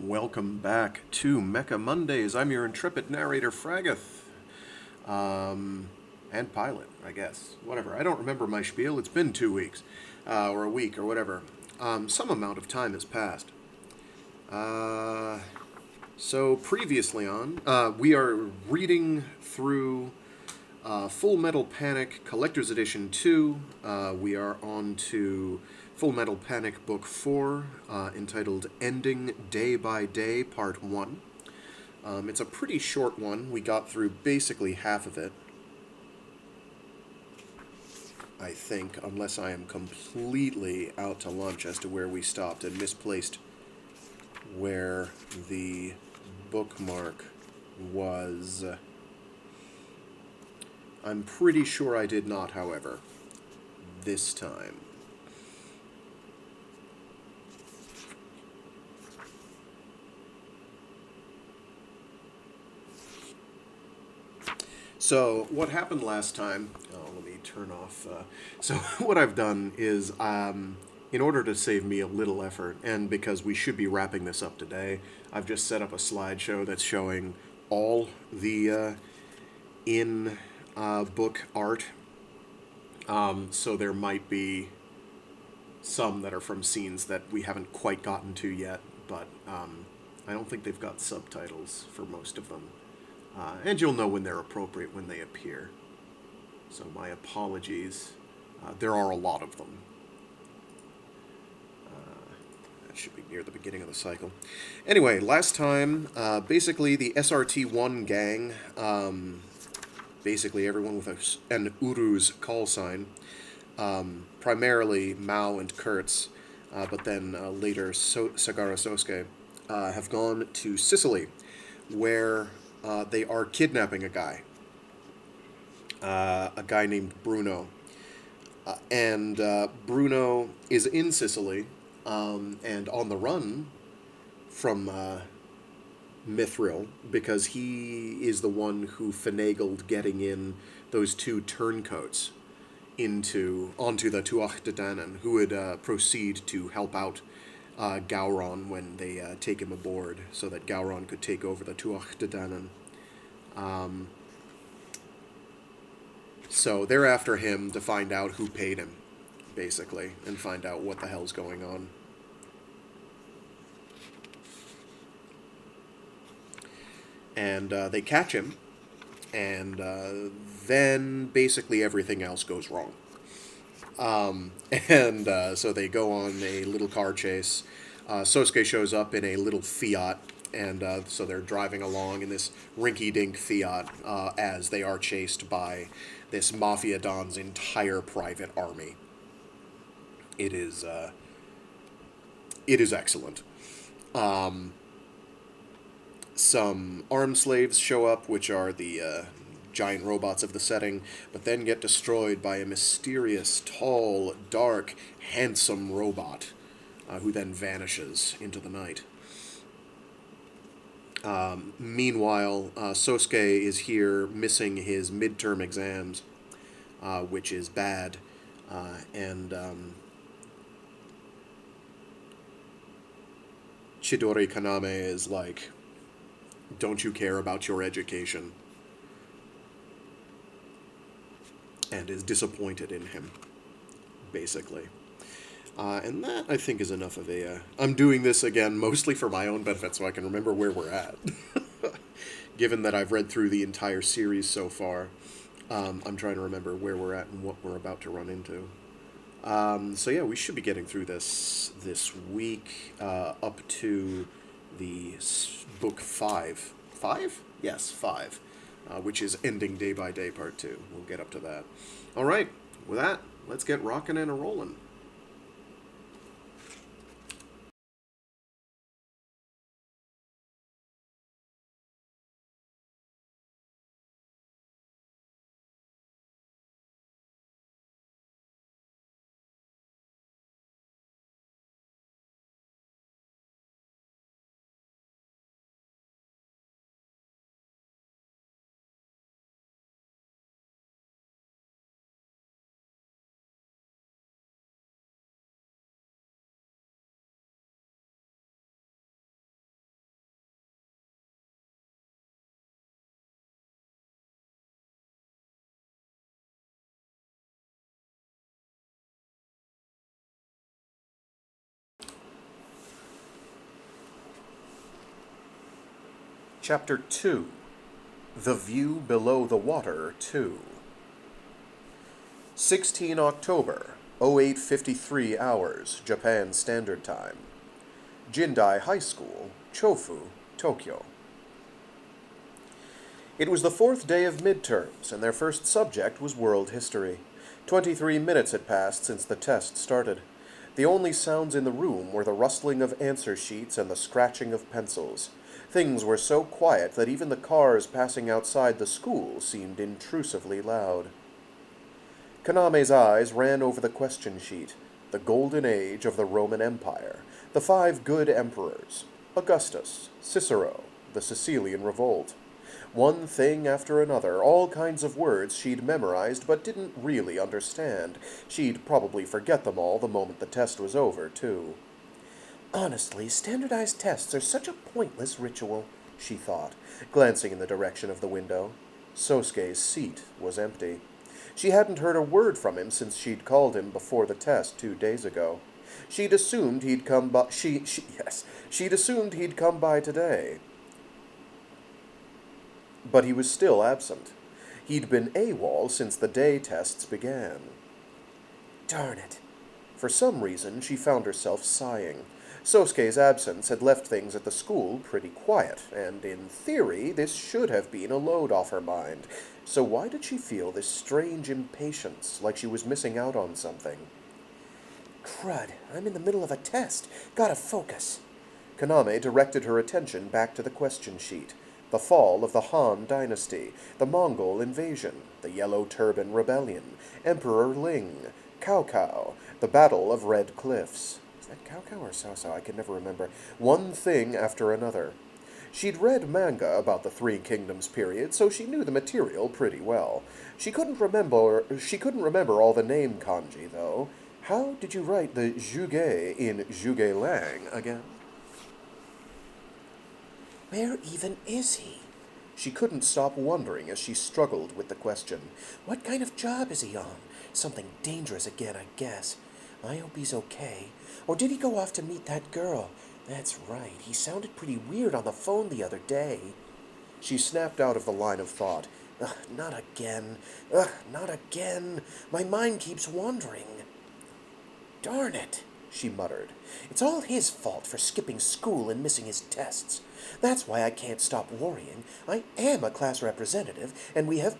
Welcome back to Mecha Mondays. I'm your intrepid narrator, Fragath. And pilot, I guess. Whatever. I don't remember my spiel. It's been 2 weeks. Or a week, or whatever. Some amount of time has passed. So previously on, we are reading through Full Metal Panic Collector's Edition 2. We are on to Full Metal Panic Book 4, entitled Ending Day by Day, Part 1. It's a pretty short one. We got through basically half of it, I think, unless I am completely out to lunch as to where we stopped and misplaced where the bookmark was. I'm pretty sure I did not, however, this time. So, what happened last time... Oh, let me turn off... So, what I've done is, in order to save me a little effort, and because we should be wrapping this up today, I've just set up a slideshow that's showing all the book art. So there might be some that are from scenes that we haven't quite gotten to yet, but I don't think they've got subtitles for most of them. And you'll know when they're appropriate when they appear. So my apologies. There are a lot of them. That should be near the beginning of the cycle. Anyway, last time, basically the SRT-1 gang, basically everyone with an Uru's call sign, primarily Mao and Kurtz, but then later Sagara Sosuke, have gone to Sicily, where they are kidnapping a guy named Bruno. And Bruno is in Sicily, and on the run from Mithril, because he is the one who finagled getting in those two turncoats onto the Tuatha De Danaan, who would proceed to help out Gauron when they take him aboard, so that Gauron could take over the Tuatha De Danaan. So they're after him to find out who paid him, basically, and find out what the hell's going on. And they catch him, and then basically everything else goes wrong. So they go on a little car chase. Sosuke shows up in a little Fiat, and so they're driving along in this rinky-dink Fiat as they are chased by this Mafia Don's entire private army. It is excellent. Some armed slaves show up, which are the giant robots of the setting, but then get destroyed by a mysterious, tall, dark, handsome robot, who then vanishes into the night. Meanwhile, Sosuke is here missing his midterm exams, which is bad, and Chidori Kaname is like, don't you care about your education? And is disappointed in him, basically. And that, I think, is enough of a... I'm doing this again mostly for my own benefit so I can remember where we're at. Given that I've read through the entire series so far, I'm trying to remember where we're at and what we're about to run into. So yeah, we should be getting through this week, up to the book 5. 5? Yes, 5. Which is Ending Day by Day, Part 2. We'll get up to that. All right, with that, let's get rocking and a-rolling. Chapter 2. The View Below the Water 2. 16 October, 08:53 hours, Japan Standard Time. Jindai High School, Chofu, Tokyo. It was the fourth day of midterms, and their first subject was world history. 23 minutes had passed since the test started. The only sounds in the room were the rustling of answer sheets and the scratching of pencils. Things were so quiet that even the cars passing outside the school seemed intrusively loud. Kaname's eyes ran over the question sheet. The golden age of the Roman Empire. The 5 good emperors. Augustus. Cicero. The Sicilian Revolt. One thing after another, all kinds of words she'd memorized but didn't really understand. She'd probably forget them all the moment the test was over, too. Honestly, standardized tests are such a pointless ritual, she thought, glancing in the direction of the window. Sosuke's seat was empty. She hadn't heard a word from him since she'd called him before the test 2 days ago. She'd assumed he'd come by. She'd assumed he'd come by today. But he was still absent. He'd been AWOL since the day tests began. Darn it. For some reason, she found herself sighing. Sosuke's absence had left things at the school pretty quiet, and in theory, this should have been a load off her mind. So why did she feel this strange impatience, like she was missing out on something? Crud, I'm in the middle of a test. Gotta focus. Kaname directed her attention back to the question sheet. The fall of the Han dynasty, the Mongol invasion, the Yellow Turban Rebellion, Emperor Ling, Cao Cao, the Battle of Red Cliffs. Is that Cao Cao or Cao Cao? I can never remember. One thing after another. She'd read manga about the Three Kingdoms period, so she knew the material pretty well. She couldn't remember all the name kanji, though. How did you write the Zhuge in Zhuge Liang again? Where even is he? She couldn't stop wondering as she struggled with the question. What kind of job is he on? Something dangerous again, I guess. I hope he's okay. Or did he go off to meet that girl? That's right, he sounded pretty weird on the phone the other day. She snapped out of the line of thought. Ugh, not again. Ugh, not again. My mind keeps wandering. Darn it, she muttered. It's all his fault for skipping school and missing his tests. That's why I can't stop worrying. I am a class representative, and we have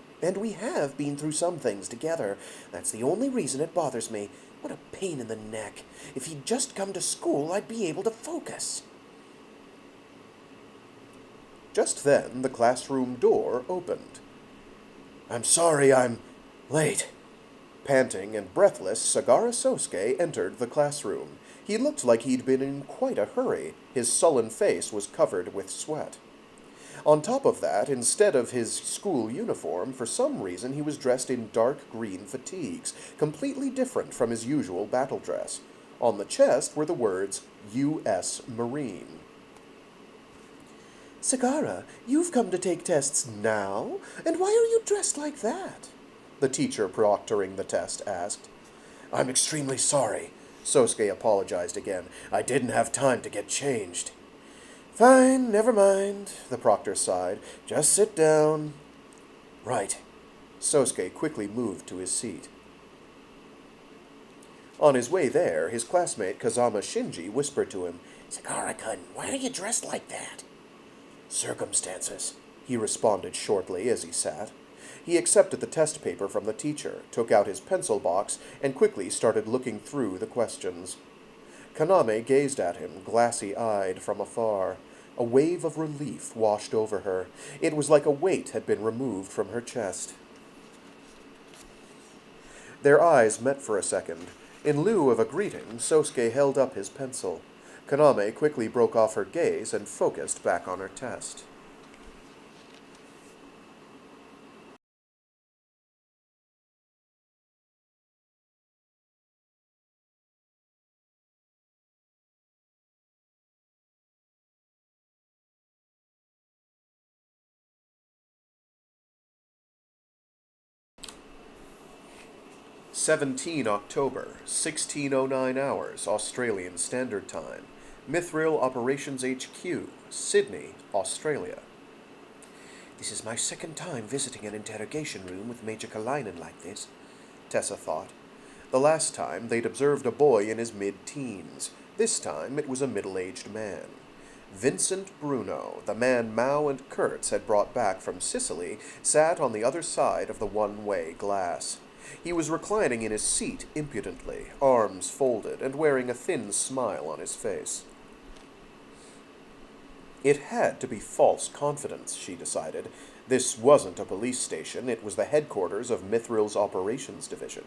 been through some things together. That's the only reason it bothers me. What a pain in the neck. If he'd just come to school, I'd be able to focus. Just then, the classroom door opened. I'm sorry I'm late. Panting and breathless, Sagara Sosuke entered the classroom. He looked like he'd been in quite a hurry. His sullen face was covered with sweat. On top of that, instead of his school uniform, for some reason he was dressed in dark green fatigues, completely different from his usual battle dress. On the chest were the words, U.S. Marine. Sagara, you've come to take tests now? And why are you dressed like that? The teacher proctoring the test asked. I'm extremely sorry, Sosuke apologized again. I didn't have time to get changed. Fine, never mind, the proctor sighed. Just sit down. Right. Sosuke quickly moved to his seat. On his way there, his classmate Kazama Shinji whispered to him, Sagara-kun, why are you dressed like that? Circumstances, he responded shortly as he sat. He accepted the test paper from the teacher, took out his pencil box, and quickly started looking through the questions. Kaname gazed at him, glassy-eyed from afar. A wave of relief washed over her. It was like a weight had been removed from her chest. Their eyes met for a second. In lieu of a greeting, Sosuke held up his pencil. Kaname quickly broke off her gaze and focused back on her test. October 16:09 hours, Australian Standard Time. Mithril Operations HQ, Sydney, Australia. This is my second time visiting an interrogation room with Major Kalinin like this, Tessa thought. The last time they'd observed a boy in his mid-teens. This time it was a middle-aged man. Vincent Bruno, the man Mao and Kurtz had brought back from Sicily, sat on the other side of the one-way glass. He was reclining in his seat impudently, arms folded, and wearing a thin smile on his face. It had to be false confidence, she decided. This wasn't a police station, it was the headquarters of Mithril's operations division.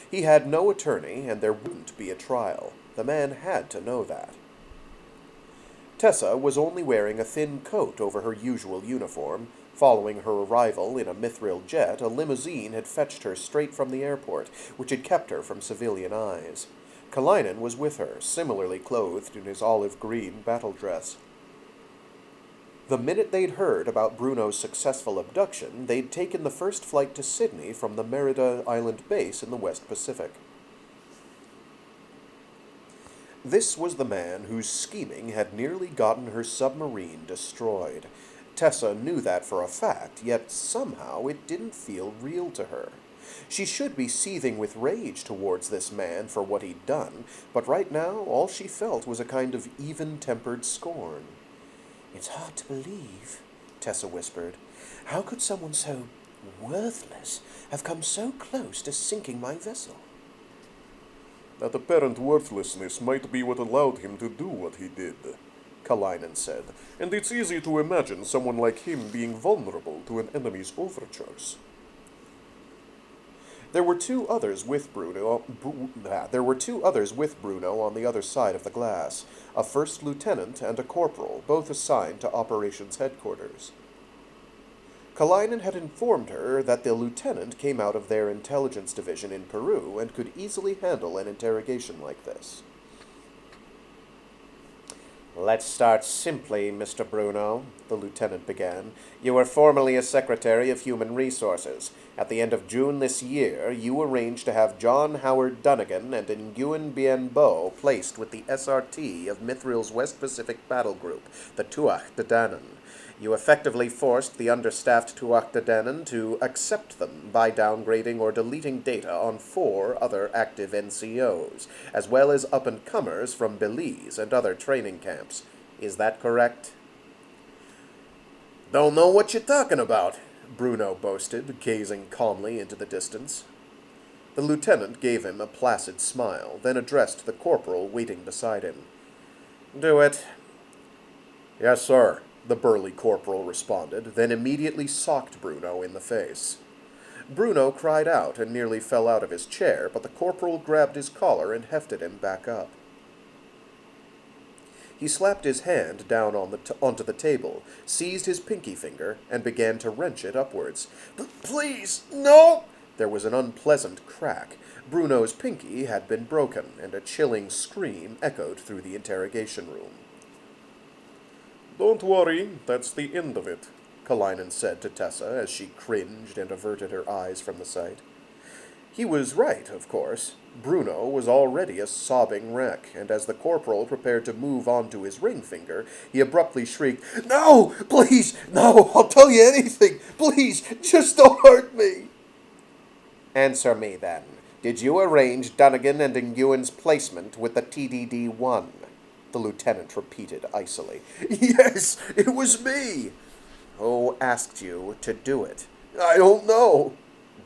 He had no attorney, and there wouldn't be a trial. The man had to know that. Tessa was only wearing a thin coat over her usual uniform. Following her arrival in a Mithril jet, a limousine had fetched her straight from the airport, which had kept her from civilian eyes. Kalinin was with her, similarly clothed in his olive-green battle dress. The minute they'd heard about Bruno's successful abduction, they'd taken the first flight to Sydney from the Merida Island base in the West Pacific. This was the man whose scheming had nearly gotten her submarine destroyed. Tessa knew that for a fact, yet somehow it didn't feel real to her. She should be seething with rage towards this man for what he'd done, but right now all she felt was a kind of even-tempered scorn. "It's hard to believe," Tessa whispered. "How could someone so worthless have come so close to sinking my vessel?" "That apparent worthlessness might be what allowed him to do what he did," Kalinin said, "and it's easy to imagine someone like him being vulnerable to an enemy's overtures." There were two others with Bruno on the other side of the glass, a first lieutenant and a corporal, both assigned to operations headquarters. Kalinin had informed her that the lieutenant came out of their intelligence division in Peru and could easily handle an interrogation like this. "Let's start simply, Mr. Bruno," the lieutenant began. "You were formerly a secretary of human resources. At the end of June this year, you arranged to have John Howard Dunnigan and Nguyen Bien Bo placed with the SRT of Mithril's West Pacific Battle Group, the Tuatha De Danaan. You effectively forced the understaffed Tuatha De Danaan to accept them by downgrading or deleting data on 4 other active NCOs, as well as up-and-comers from Belize and other training camps. Is that correct?" "Don't know what you're talking about," Bruno boasted, gazing calmly into the distance. The lieutenant gave him a placid smile, then addressed the corporal waiting beside him. "Do it." "Yes, sir," the burly corporal responded, then immediately socked Bruno in the face. Bruno cried out and nearly fell out of his chair, but the corporal grabbed his collar and hefted him back up. He slapped his hand down onto the table, seized his pinky finger, and began to wrench it upwards. "Please, no!" There was an unpleasant crack. Bruno's pinky had been broken, and a chilling scream echoed through the interrogation room. "Don't worry, that's the end of it," Kalinin said to Tessa as she cringed and averted her eyes from the sight. He was right, of course. Bruno was already a sobbing wreck, and as the corporal prepared to move on to his ring finger, he abruptly shrieked, "No! Please! No! I'll tell you anything! Please! Just don't hurt me!" "Answer me, then. Did you arrange Dunnigan and Nguyen's placement with the TDD-1? The lieutenant repeated icily. "Yes, it was me." "Who asked you to do it?" "I don't know."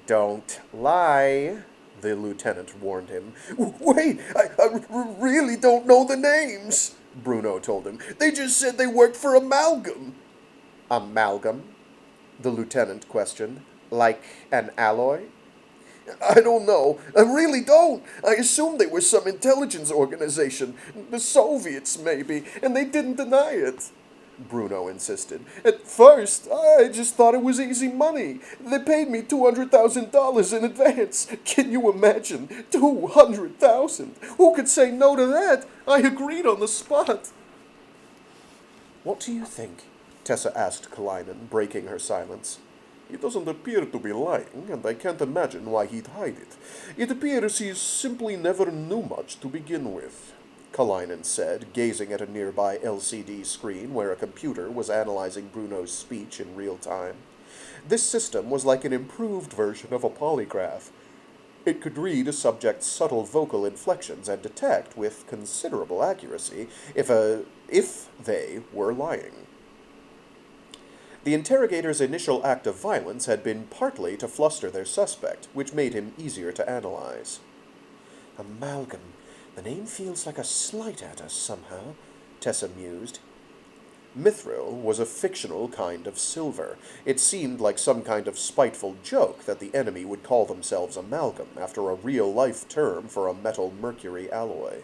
"Don't lie," the lieutenant warned him. "Wait, I really don't know the names," Bruno told him. "They just said they worked for Amalgam." "Amalgam?" the lieutenant questioned. "Like an alloy?" "I don't know. I really don't. I assumed they were some intelligence organization. The Soviets, maybe, and they didn't deny it," Bruno insisted. "At first, I just thought it was easy money. They paid me $200,000 in advance. Can you imagine? $200,000! Who could say no to that? I agreed on the spot." "What do you think?" Tessa asked Kalinin, breaking her silence. "He doesn't appear to be lying, and I can't imagine why he'd hide it. It appears he simply never knew much to begin with," Kalinin said, gazing at a nearby LCD screen where a computer was analyzing Bruno's speech in real time. This system was like an improved version of a polygraph. It could read a subject's subtle vocal inflections and detect, with considerable accuracy, if they were lying. The interrogator's initial act of violence had been partly to fluster their suspect, which made him easier to analyze. Amalgam. The name feels like a slight at us somehow, Tessa mused. Mithril was a fictional kind of silver. It seemed like some kind of spiteful joke that the enemy would call themselves amalgam after a real-life term for a metal mercury alloy.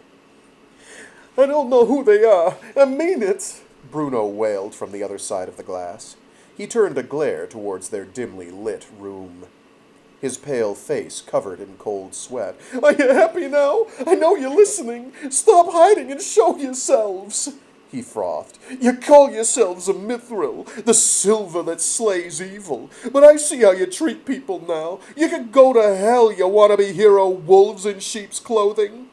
I don't know who they are. I mean it, Bruno wailed from the other side of the glass. He turned a glare towards their dimly lit room, his pale face covered in cold sweat. Are you happy now? I know you're listening. Stop hiding and show yourselves, he frothed. You call yourselves a Mithril, the silver that slays evil. But I see how you treat people now. You can go to hell, you wannabe hero wolves in sheep's clothing.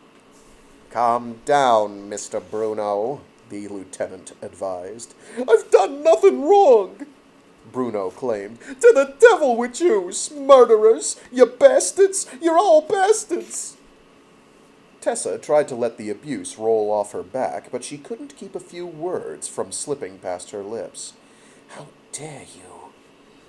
Calm down, Mr. Bruno, the lieutenant advised. I've done nothing wrong, Bruno claimed. To the devil with you, murderers! You bastards! You're all bastards! Tessa tried to let the abuse roll off her back, but she couldn't keep a few words from slipping past her lips. How dare you?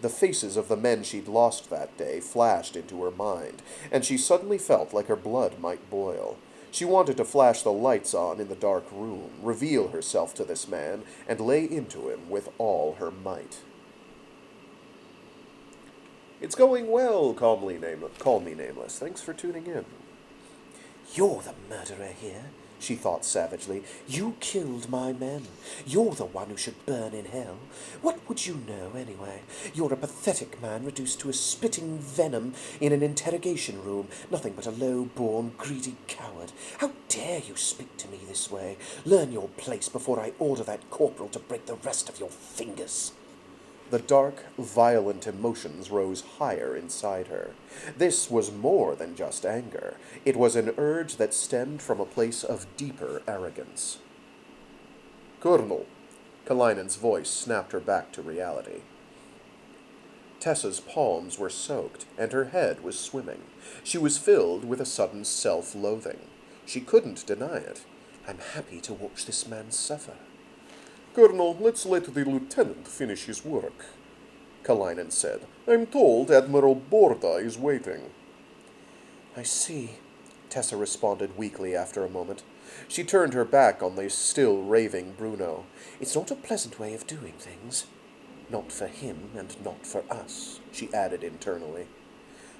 The faces of the men she'd lost that day flashed into her mind, and she suddenly felt like her blood might boil. She wanted to flash the lights on in the dark room, reveal herself to this man, and lay into him with all her might. It's going well, Call Me Nameless. Thanks for tuning in. You're the murderer here, she thought savagely. You killed my men. You're the one who should burn in hell. What would you know, anyway? You're a pathetic man reduced to a spitting venom in an interrogation room, nothing but a low-born, greedy coward. How dare you speak to me this way? Learn your place before I order that corporal to break the rest of your fingers. The dark, violent emotions rose higher inside her. This was more than just anger. It was an urge that stemmed from a place of deeper arrogance. Colonel, Kalainen's voice snapped her back to reality. Tessa's palms were soaked, and her head was swimming. She was filled with a sudden self-loathing. She couldn't deny it. I'm happy to watch this man suffer. Colonel, let's let the lieutenant finish his work, Kalainen said. I'm told Admiral Borda is waiting. I see, Tessa responded weakly after a moment. She turned her back on the still raving Bruno. It's not a pleasant way of doing things. Not for him and not for us, she added internally.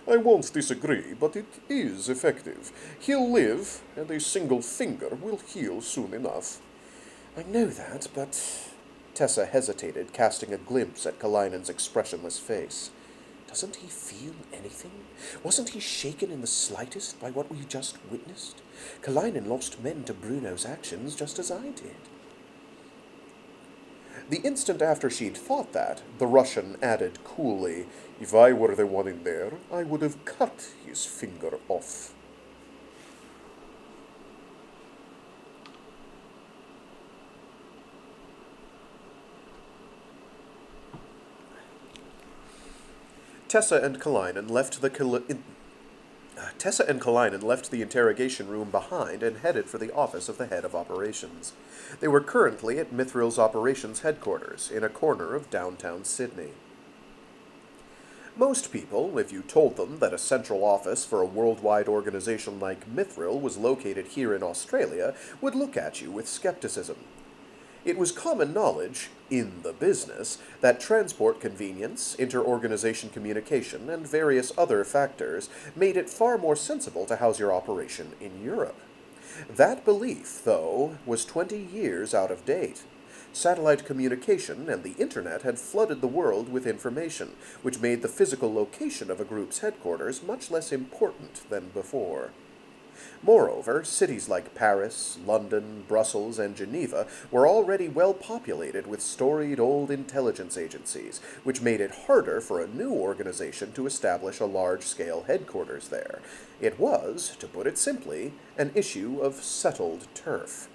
I won't disagree, but it is effective. He'll live, and a single finger will heal soon enough. I know that, but... Tessa hesitated, casting a glimpse at Kalainen's expressionless face. Doesn't he feel anything? Wasn't he shaken in the slightest by what we just witnessed? Kalainen lost men to Bruno's actions just as I did. The instant after she'd thought that, the Russian added coolly, If I were the one in there, I would have cut his finger off. Tessa and Kalainen left the interrogation room behind and headed for the office of the head of operations. They were currently at Mithril's operations headquarters, in a corner of downtown Sydney. Most people, if you told them that a central office for a worldwide organization like Mithril was located here in Australia, would look at you with skepticism. It was common knowledge, in the business, that transport convenience, inter-organization communication, and various other factors made it far more sensible to house your operation in Europe. That belief, though, was 20 years out of date. Satellite communication and the Internet had flooded the world with information, which made the physical location of a group's headquarters much less important than before. Moreover, cities like Paris, London, Brussels, and Geneva were already well populated with storied old intelligence agencies, which made it harder for a new organization to establish a large-scale headquarters there. It was, to put it simply, an issue of settled turf.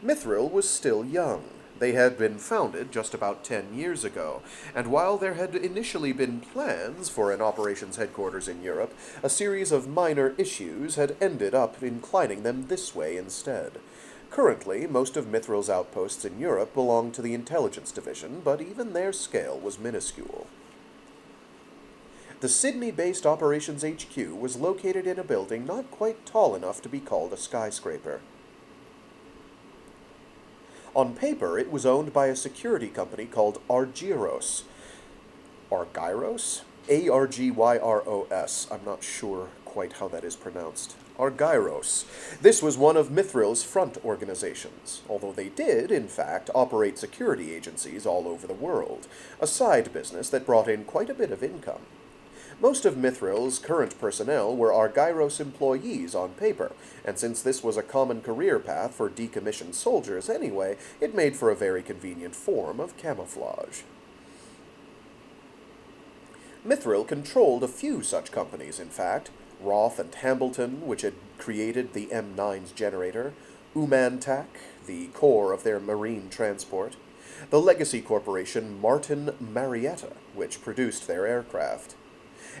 Mithril was still young, They had been founded just about 10 years ago, and while there had initially been plans for an operations headquarters in Europe, a series of minor issues had ended up inclining them this way instead. Currently, most of Mithril's outposts in Europe belong to the intelligence division, but even their scale was minuscule. The Sydney-based Operations HQ was located in a building not quite tall enough to be called a skyscraper. On paper, it was owned by a security company called Argyros. Argyros? Argyros. I'm not sure quite how that is pronounced. Argyros. This was one of Mithril's front organizations, although they did, in fact, operate security agencies all over the world, a side business that brought in quite a bit of income. Most of Mithril's current personnel were Argyros employees on paper, and since this was a common career path for decommissioned soldiers anyway, it made for a very convenient form of camouflage. Mithril controlled a few such companies, in fact. Roth and Hambleton, which had created the M9's generator, Umantak, the core of their marine transport, the legacy corporation Martin Marietta, which produced their aircraft.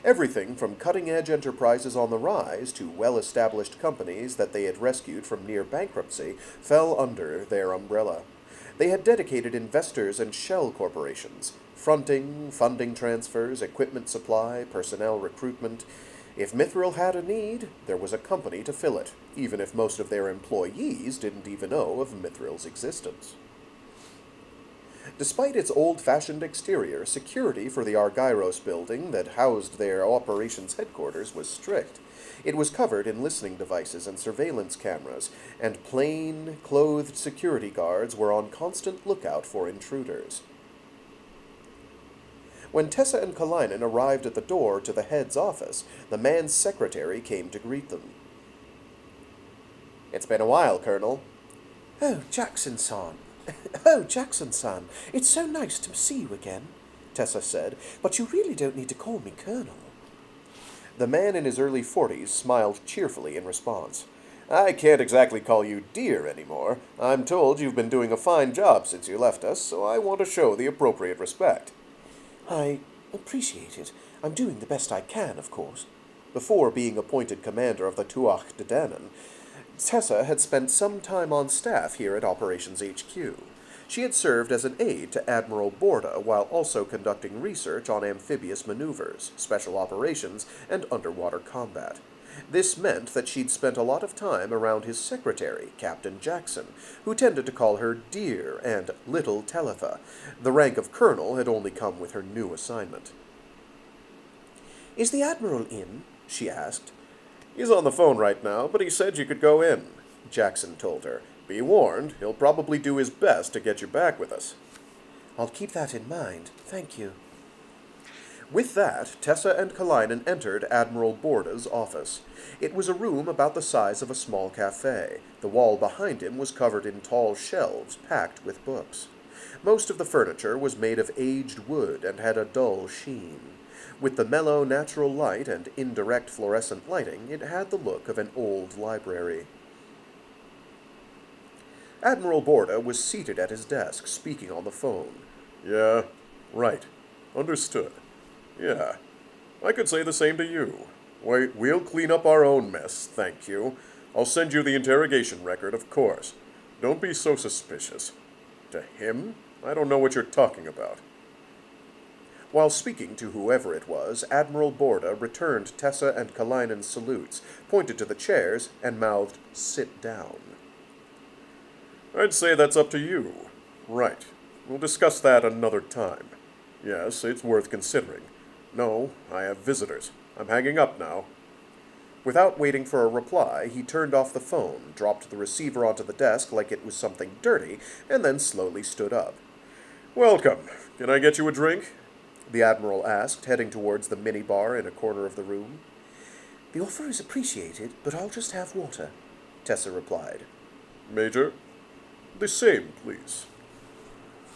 Everything from cutting-edge enterprises on the rise to well-established companies that they had rescued from near bankruptcy fell under their umbrella. They had dedicated investors and shell corporations, fronting, funding transfers, equipment supply, personnel recruitment. If Mithril had a need, there was a company to fill it, even if most of their employees didn't even know of Mithril's existence. Despite its old-fashioned exterior, security for the Argyros building that housed their operations headquarters was strict. It was covered in listening devices and surveillance cameras, and plain-clothed security guards were on constant lookout for intruders. When Tessa and Kalinin arrived at the door to the head's office, the man's secretary came to greet them. "It's been a while, Colonel." Oh, Jackson-san. Oh, Jackson-san, it's so nice to see you again, Tessa said, but you really don't need to call me Colonel. The man in his early 40s smiled cheerfully in response. "I can't exactly call you dear anymore. I'm told you've been doing a fine job since you left us, so I want to show the appropriate respect." I appreciate it. I'm doing the best I can, of course. Before being appointed commander of the Tuatha De Danaan, Tessa had spent some time on staff here at Operations HQ. She had served as an aide to Admiral Borda while also conducting research on amphibious maneuvers, special operations, and underwater combat. This meant that she'd spent a lot of time around his secretary, Captain Jackson, who tended to call her Dear and Little Talitha. The rank of colonel had only come with her new assignment. "Is the Admiral in?" she asked. "He's on the phone right now, but he said you could go in," Jackson told her. "Be warned, he'll probably do his best to get you back with us." "I'll keep that in mind. Thank you." With that, Tessa and Kalinin entered Admiral Borda's office. It was a room about the size of a small cafe. The wall behind him was covered in tall shelves packed with books. Most of the furniture was made of aged wood and had a dull sheen. With the mellow natural light and indirect fluorescent lighting, it had the look of an old library. Admiral Borda was seated at his desk, speaking on the phone. Yeah, right. Understood. Yeah, I could say the same to you. We'll clean up our own mess, thank you. I'll send you the interrogation record, of course. Don't be so suspicious. To him? I don't know what you're talking about. While speaking to whoever it was, Admiral Borda returned Tessa and Kalinin's salutes, pointed to the chairs, and mouthed, "Sit down." I'd say that's up to you. Right. We'll discuss that another time. Yes, it's worth considering. No, I have visitors. I'm hanging up now. Without waiting for a reply, he turned off the phone, dropped the receiver onto the desk like it was something dirty, and then slowly stood up. "Welcome. Can I get you a drink?" the Admiral asked, heading towards the minibar in a corner of the room. "The offer is appreciated, but I'll just have water," Tessa replied. "Major? The same, please."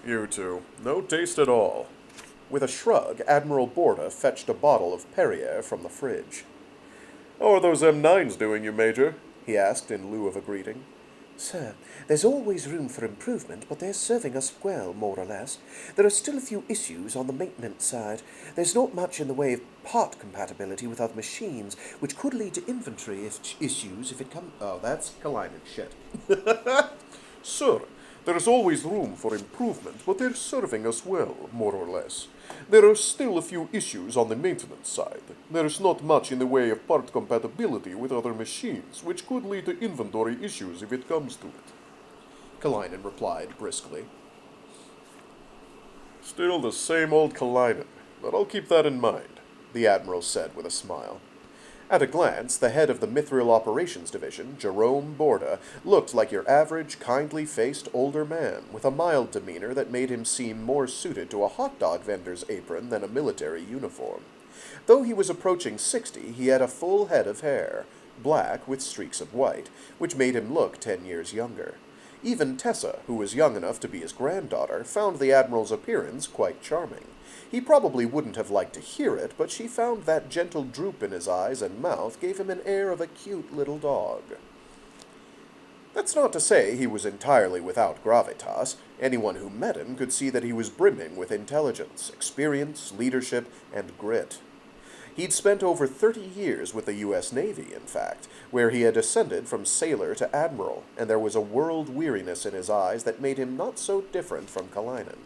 "You two. No taste at all." With a shrug, Admiral Borda fetched a bottle of Perrier from the fridge. "How are those M9s doing you, Major?" he asked in lieu of a greeting. Sir, there's always room for improvement, but they're serving us well, more or less. There are still a few issues on the maintenance side. There's not much in the way of part compatibility with other machines, which could lead to inventory issues if it comes... Oh, that's Kalinin shit. Sir, there is always room for improvement, but they're serving us well, more or less. There are still a few issues on the maintenance side. There is not much in the way of part compatibility with other machines, which could lead to inventory issues if it comes to it. Kalinin replied briskly. Still the same old Kalinin, but I'll keep that in mind, The Admiral said with a smile. At a glance, the head of the Mithril Operations Division, Jerome Borda, looked like your average, kindly-faced older man, with a mild demeanor that made him seem more suited to a hot dog vendor's apron than a military uniform. Though he was approaching 60, he had a full head of hair, black with streaks of white, which made him look 10 years younger. Even Tessa, who was young enough to be his granddaughter, found the Admiral's appearance quite charming. He probably wouldn't have liked to hear it, but she found that gentle droop in his eyes and mouth gave him an air of a cute little dog. That's not to say he was entirely without gravitas. Anyone who met him could see that he was brimming with intelligence, experience, leadership, and grit. He'd spent over 30 years with the U.S. Navy, in fact, where he had ascended from sailor to admiral, and there was a world weariness in his eyes that made him not so different from Kalinin.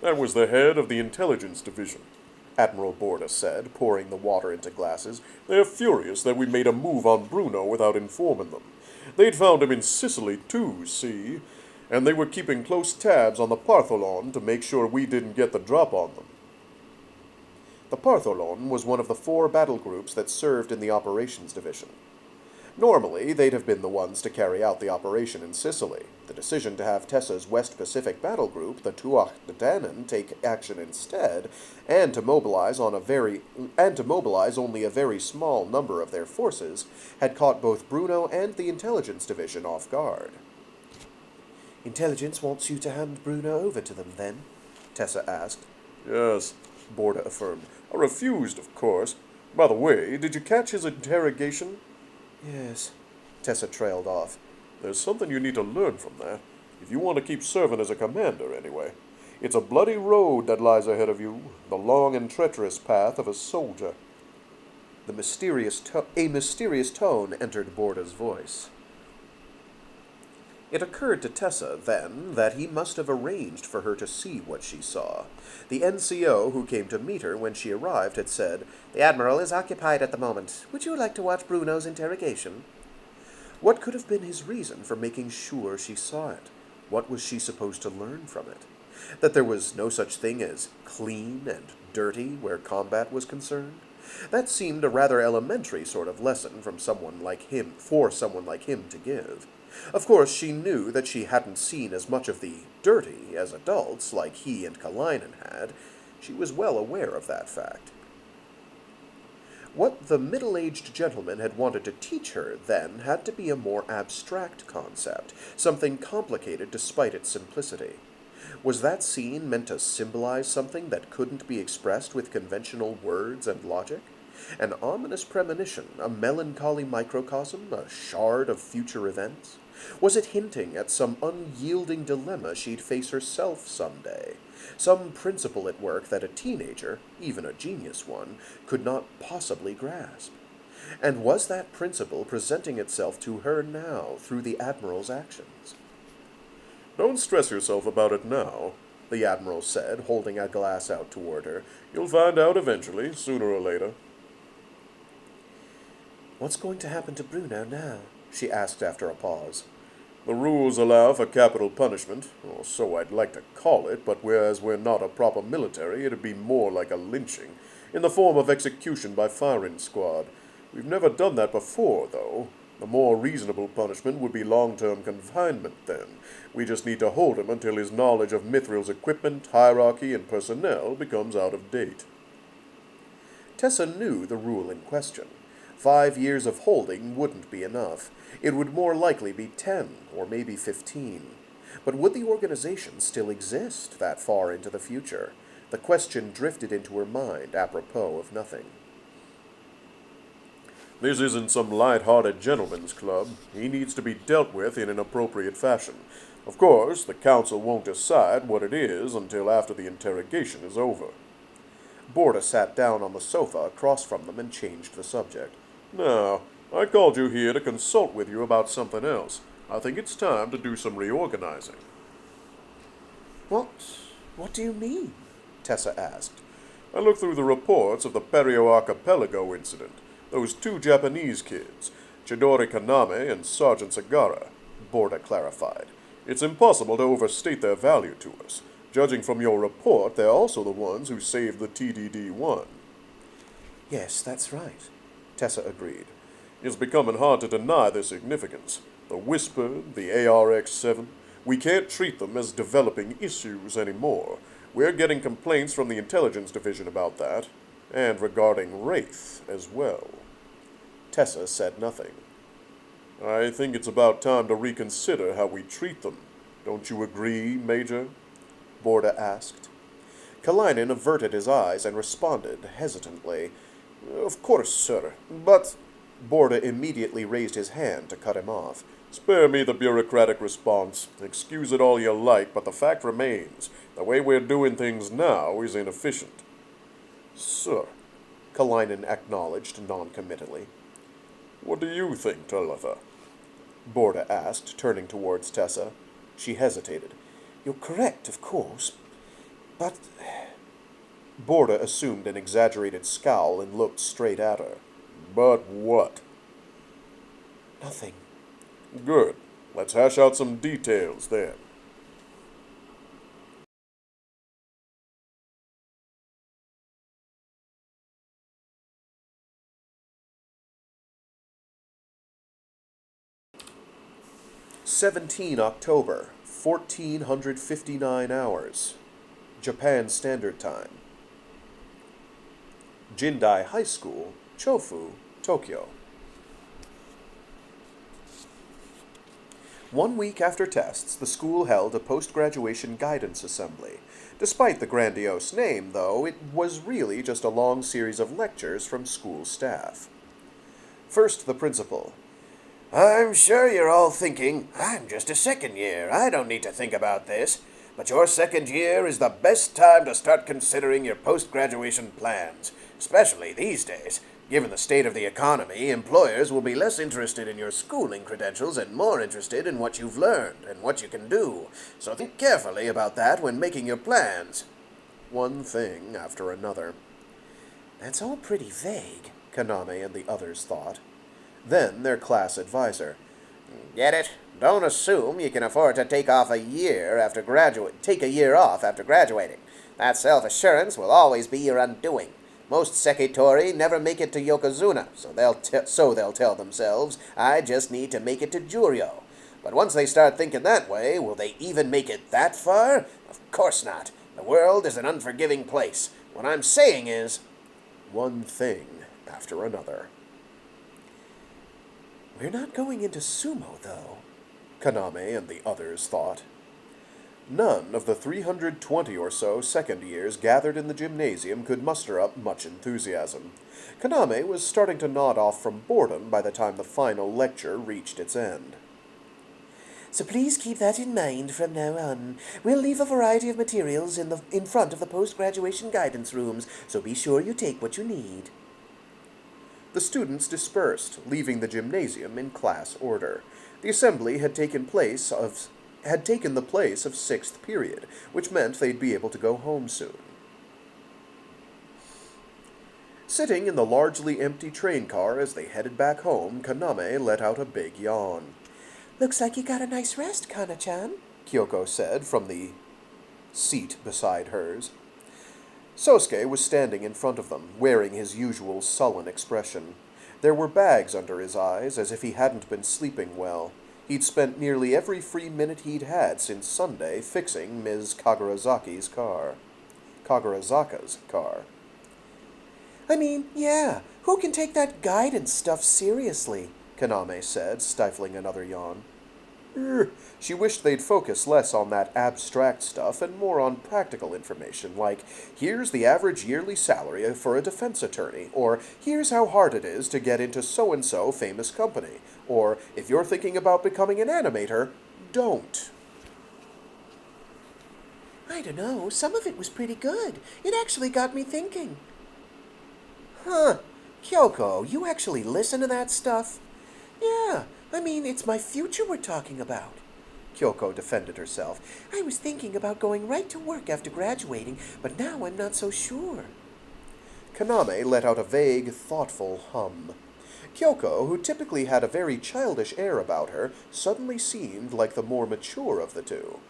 That was the head of the Intelligence Division, Admiral Borda said, pouring the water into glasses. They're furious that we made a move on Bruno without informing them. They'd found him in Sicily, too, see? And they were keeping close tabs on the Partholon to make sure we didn't get the drop on them. The Partholon was one of the 4 battle groups that served in the Operations Division. Normally, they'd have been the ones to carry out the operation in Sicily. The decision to have Tessa's West Pacific battle group, the Tuatha De Danaan, take action instead, and to mobilize only a very small number of their forces, had caught both Bruno and the Intelligence Division off guard. Intelligence wants you to hand Bruno over to them, then? Tessa asked. Yes, Borda affirmed. I refused, of course. By the way, did you catch his interrogation? Yes. Tessa trailed off. There's something you need to learn from that, if you want to keep serving as a commander, anyway. It's a bloody road that lies ahead of you, the long and treacherous path of a soldier. A mysterious tone entered Borda's voice. It occurred to Tessa, then, that he must have arranged for her to see what she saw. The NCO who came to meet her when she arrived had said, "The Admiral is occupied at the moment. Would you like to watch Bruno's interrogation?" What could have been his reason for making sure she saw it? What was she supposed to learn from it? That there was no such thing as clean and dirty where combat was concerned? That seemed a rather elementary sort of lesson for someone like him to give. Of course, she knew that she hadn't seen as much of the dirty as adults like he and Kalinin had. She was well aware of that fact. What the middle-aged gentleman had wanted to teach her, then, had to be a more abstract concept, something complicated despite its simplicity. Was that scene meant to symbolize something that couldn't be expressed with conventional words and logic? An ominous premonition, a melancholy microcosm, a shard of future events? Was it hinting at some unyielding dilemma she'd face herself someday? Some principle at work that a teenager, even a genius one, could not possibly grasp? And was that principle presenting itself to her now through the Admiral's actions? Don't stress yourself about it now, the Admiral said, holding a glass out toward her. You'll find out eventually, sooner or later. What's going to happen to Bruno now? She asked after a pause. The rules allow for capital punishment, or so I'd like to call it, but whereas we're not a proper military, it'd be more like a lynching, in the form of execution by firing squad. We've never done that before, though. The more reasonable punishment would be long-term confinement, then. We just need to hold him until his knowledge of Mithril's equipment, hierarchy, and personnel becomes out of date. Tessa knew the rule in question. 5 years of holding wouldn't be enough. It would more likely be 10, or maybe 15. But would the organization still exist that far into the future? The question drifted into her mind, apropos of nothing. This isn't some light-hearted gentleman's club. He needs to be dealt with in an appropriate fashion. Of course, the council won't decide what it is until after the interrogation is over. Borda sat down on the sofa across from them and changed the subject. Now, I called you here to consult with you about something else. I think it's time to do some reorganizing. What do you mean? Tessa asked. I looked through the reports of the Perio Archipelago incident. Those two Japanese kids, Chidori Kaname and Sergeant Sagara, Borda clarified. It's impossible to overstate their value to us. Judging from your report, they're also the ones who saved the TDD-1. Yes, that's right, Tessa agreed. It's becoming hard to deny their significance. The Whisper, the ARX-7, we can't treat them as developing issues anymore. We're getting complaints from the Intelligence Division about that, and regarding Wraith as well. Tessa said nothing. I think it's about time to reconsider how we treat them. Don't you agree, Major? Borda asked. Kalainen averted his eyes and responded hesitantly. Of course, sir, but... Borda immediately raised his hand to cut him off. Spare me the bureaucratic response. Excuse it all you like, but the fact remains. The way we're doing things now is inefficient. Sir, Kalainen acknowledged noncommittally. What do you think, Tuatha? Borda asked, turning towards Tessa. She hesitated. You're correct, of course, but... Borda assumed an exaggerated scowl and looked straight at her. But what? Nothing. Good. Let's hash out some details then. October, 1459 hours. Japan Standard Time. Jindai High School, Chofu, Tokyo. 1 week after tests, the school held a post-graduation guidance assembly. Despite the grandiose name, though, it was really just a long series of lectures from school staff. First, the principal. I'm sure you're all thinking, I'm just a second year, I don't need to think about this. But your second year is the best time to start considering your post-graduation plans, especially these days. Given the state of the economy, employers will be less interested in your schooling credentials and more interested in what you've learned and what you can do. So think carefully about that when making your plans. One thing after another. That's all pretty vague, Kaname and the others thought. Then their class advisor. Get it? Don't assume you can afford to take a year off after graduating. That self-assurance will always be your undoing. Most Sekitori never make it to Yokozuna, so they'll tell themselves, I just need to make it to Juryo. But once they start thinking that way, will they even make it that far? Of course not. The world is an unforgiving place. What I'm saying is... One thing after another. We're not going into sumo, though, Kaname and the others thought. None of the 320 or so second years gathered in the gymnasium could muster up much enthusiasm. Kaname was starting to nod off from boredom by the time the final lecture reached its end. So please keep that in mind from now on. We'll leave a variety of materials in front of the post-graduation guidance rooms, so be sure you take what you need. The students dispersed, leaving the gymnasium in class order. The assembly had taken the place of 6th period, which meant they'd be able to go home soon. Sitting in the largely empty train car as they headed back home, Kaname let out a big yawn. Looks like you got a nice rest, Kana-chan, Kyoko said from the seat beside hers. Sosuke was standing in front of them, wearing his usual sullen expression. There were bags under his eyes, as if he hadn't been sleeping well. He'd spent nearly every free minute he'd had since Sunday fixing Ms. Kagurasaka's car. I mean, yeah, who can take that guidance stuff seriously? Kaname said, stifling another yawn. She wished they'd focus less on that abstract stuff and more on practical information, like, here's the average yearly salary for a defense attorney, or here's how hard it is to get into so-and-so famous company, or if you're thinking about becoming an animator, don't. I don't know, some of it was pretty good. It actually got me thinking. Huh, Kyoko, you actually listen to that stuff? Yeah, I mean, it's my future we're talking about. Kyoko defended herself. I was thinking about going right to work after graduating, but now I'm not so sure. Kaname let out a vague, thoughtful hum. Kyoko, who typically had a very childish air about her, suddenly seemed like the more mature of the two.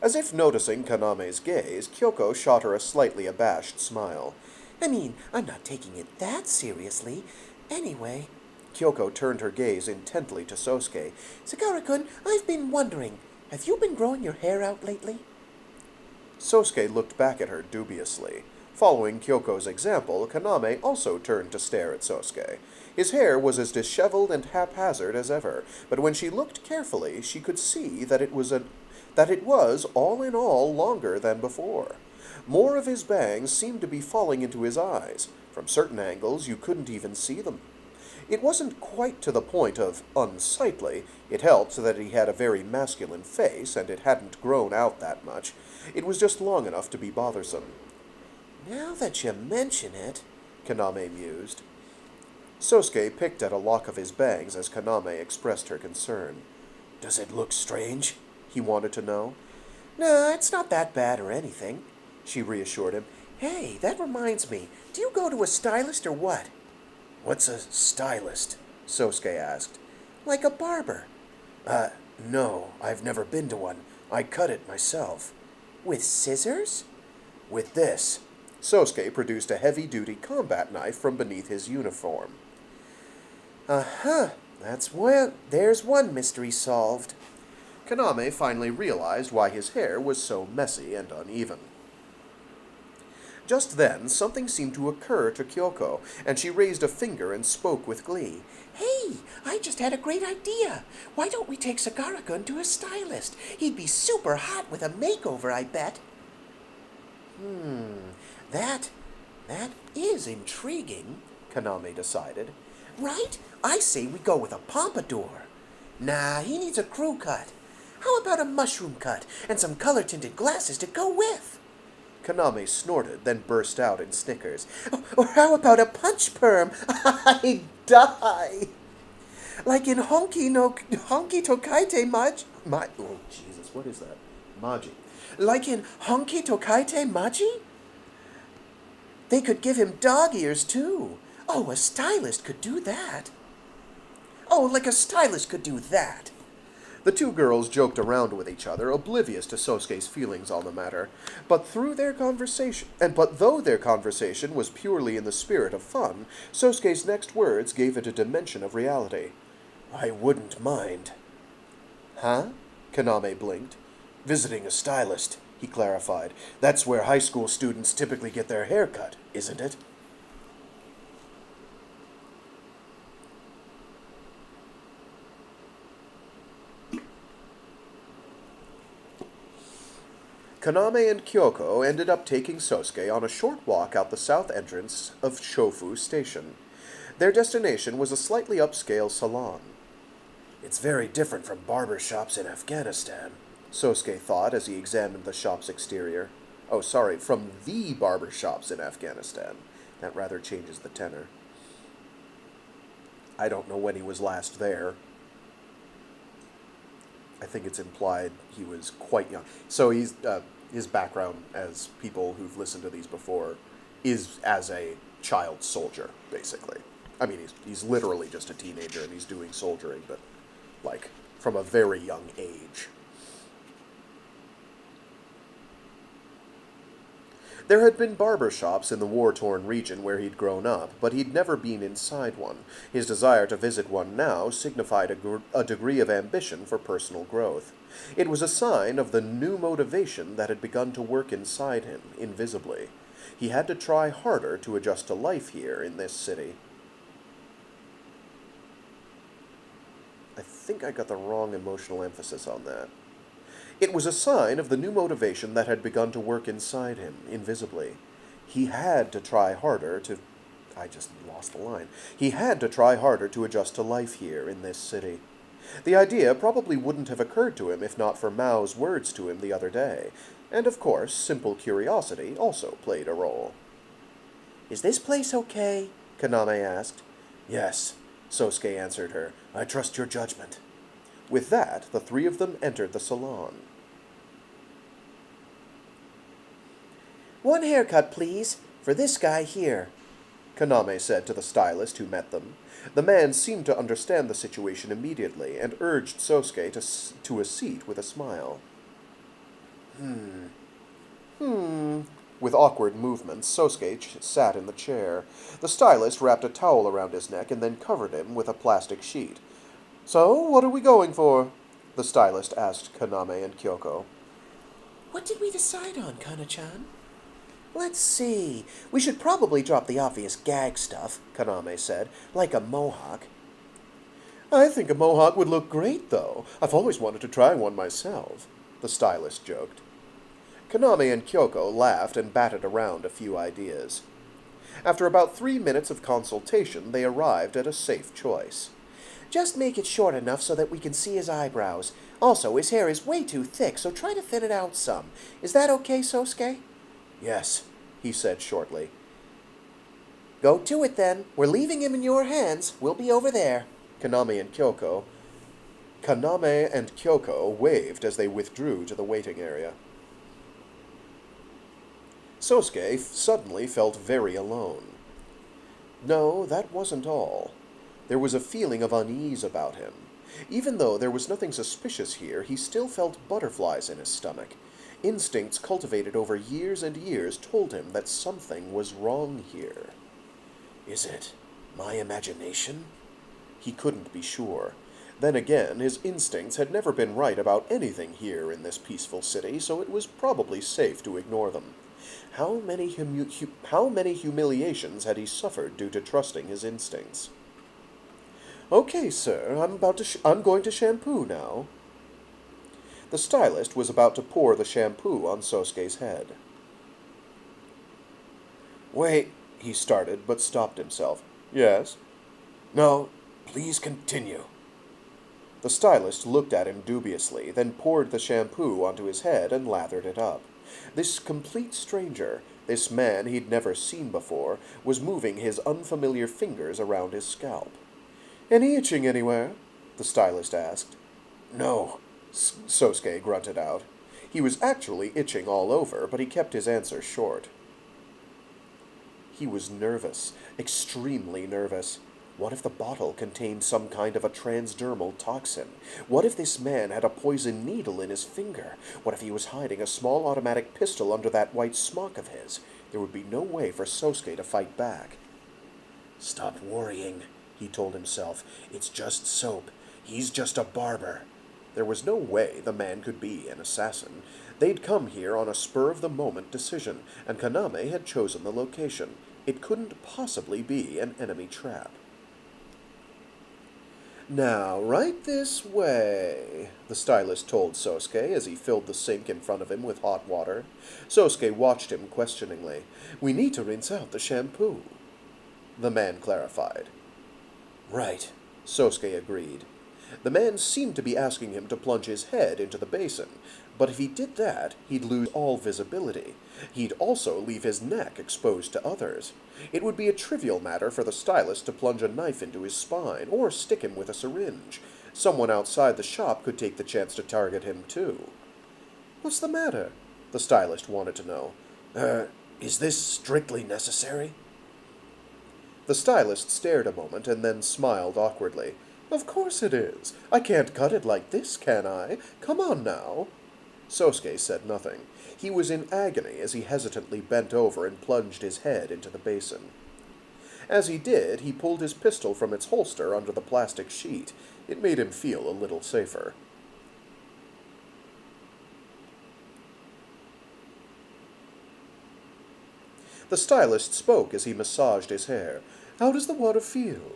As if noticing Kaname's gaze, Kyoko shot her a slightly abashed smile. I mean, I'm not taking it that seriously. Anyway, Kyoko turned her gaze intently to Sosuke. Sagara-kun, I've been wondering, have you been growing your hair out lately? Sosuke looked back at her dubiously. Following Kyoko's example, Kaname also turned to stare at Sosuke. His hair was as disheveled and haphazard as ever, but when she looked carefully, she could see that it was all in all longer than before. More of his bangs seemed to be falling into his eyes. From certain angles, you couldn't even see them. It wasn't quite to the point of unsightly. It helped that he had a very masculine face, and it hadn't grown out that much. It was just long enough to be bothersome. Now that you mention it, Kaname mused. Sosuke picked at a lock of his bangs as Kaname expressed her concern. Does it look strange? He wanted to know. No, it's not that bad or anything, she reassured him. Hey, that reminds me, do you go to a stylist or what? What's a stylist? Sosuke asked. Like a barber. No, I've never been to one. I cut it myself. With scissors? With this. Sosuke produced a heavy-duty combat knife from beneath his uniform. Uh-huh. There's one mystery solved. Kaname finally realized why his hair was so messy and uneven. Just then, something seemed to occur to Kyoko, and she raised a finger and spoke with glee. Hey, I just had a great idea. Why don't we take Sagara-kun to a stylist? He'd be super hot with a makeover, I bet. That is intriguing, Kaname decided. Right? I say we go with a pompadour. Nah, he needs a crew cut. How about a mushroom cut and some color-tinted glasses to go with? Kaname snorted, then burst out in snickers. Or how about a punch perm? I die! Like in Honki Tokaite Oh, Jesus, what is that? Maji. Like in Honki Tokaite Maji? They could give him dog ears, too. Oh, a stylist could do that. Oh, like a stylist could do that. The two girls joked around with each other, oblivious to Sosuke's feelings on the matter. But though their conversation was purely in the spirit of fun, Sosuke's next words gave it a dimension of reality. I wouldn't mind. Huh? Kaname blinked. Visiting a stylist, he clarified. That's where high school students typically get their hair cut, isn't it? Kaname and Kyoko ended up taking Sosuke on a short walk out the south entrance of Shofu Station. Their destination was a slightly upscale salon. It's very different from barber shops in Afghanistan, Sosuke thought as he examined the shop's exterior. Oh, sorry, from the barber shops in Afghanistan. That rather changes the tenor. I don't know when he was last there. I think it's implied he was quite young. So he's his background, as people who've listened to these before, is as a child soldier, basically. I mean, he's literally just a teenager and he's doing soldiering, but like from a very young age. There had been barber shops in the war-torn region where he'd grown up, but he'd never been inside one. His desire to visit one now signified a degree of ambition for personal growth. It was a sign of the new motivation that had begun to work inside him, invisibly. He had to try harder to adjust to life here in this city. I think I got the wrong emotional emphasis on that. It was a sign of the new motivation that had begun to work inside him, invisibly. He had to try harder to... I just lost the line. He had to try harder to adjust to life here in this city. The idea probably wouldn't have occurred to him if not for Mao's words to him the other day. And of course, simple curiosity also played a role. Is this place okay? Kaname asked. Yes, Sosuke answered her. I trust your judgment. With that, the three of them entered the salon. One haircut, please, for this guy here, Kaname said to the stylist who met them. The man seemed to understand the situation immediately and urged Sosuke to a seat with a smile. With awkward movements, Sosuke sat in the chair. The stylist wrapped a towel around his neck and then covered him with a plastic sheet. So, what are we going for? The stylist asked Kaname and Kyoko. What did we decide on, Kana-chan? Let's see. We should probably drop the obvious gag stuff, Kaname said, like a mohawk. I think a mohawk would look great, though. I've always wanted to try one myself, the stylist joked. Kaname and Kyoko laughed and batted around a few ideas. After about 3 minutes of consultation, they arrived at a safe choice. Just make it short enough so that we can see his eyebrows. Also, his hair is way too thick, so try to thin it out some. Is that okay, Sosuke? Yes, he said shortly. Go to it, then. We're leaving him in your hands. We'll be over there. Kaname and Kyoko waved as they withdrew to the waiting area. Sosuke suddenly felt very alone. No, that wasn't all. There was a feeling of unease about him. Even though there was nothing suspicious here, he still felt butterflies in his stomach. Instincts cultivated over years and years told him that something was wrong here. Is it my imagination? He couldn't be sure. Then again, his instincts had never been right about anything here in this peaceful city, so it was probably safe to ignore them. How many humiliations had he suffered due to trusting his instincts? Okay, sir, I'm going to shampoo now. The stylist was about to pour the shampoo on Sosuke's head. Wait, he started, but stopped himself. Yes? No, please continue. The stylist looked at him dubiously, then poured the shampoo onto his head and lathered it up. This complete stranger, this man he'd never seen before, was moving his unfamiliar fingers around his scalp. Any itching anywhere? The stylist asked. No, Sosuke grunted out. He was actually itching all over, but he kept his answer short. He was nervous, extremely nervous. What if the bottle contained some kind of a transdermal toxin? What if this man had a poison needle in his finger? What if he was hiding a small automatic pistol under that white smock of his? There would be no way for Sosuke to fight back. Stop worrying, he told himself. It's just soap. He's just a barber. There was no way the man could be an assassin. They'd come here on a spur-of-the-moment decision, and Kaname had chosen the location. It couldn't possibly be an enemy trap. Now, right this way, the stylist told Sosuke as he filled the sink in front of him with hot water. Sosuke watched him questioningly. We need to rinse out the shampoo. The man clarified. Right, Sosuke agreed. The man seemed to be asking him to plunge his head into the basin, but if he did that, he'd lose all visibility. He'd also leave his neck exposed to others. It would be a trivial matter for the stylist to plunge a knife into his spine or stick him with a syringe. Someone outside the shop could take the chance to target him, too. What's the matter? The stylist wanted to know. Is this strictly necessary? The stylist stared a moment and then smiled awkwardly. Of course it is. I can't cut it like this, can I? Come on now. Sosuke said nothing. He was in agony as he hesitantly bent over and plunged his head into the basin. As he did, he pulled his pistol from its holster under the plastic sheet. It made him feel a little safer. The stylist spoke as he massaged his hair. How does the water feel?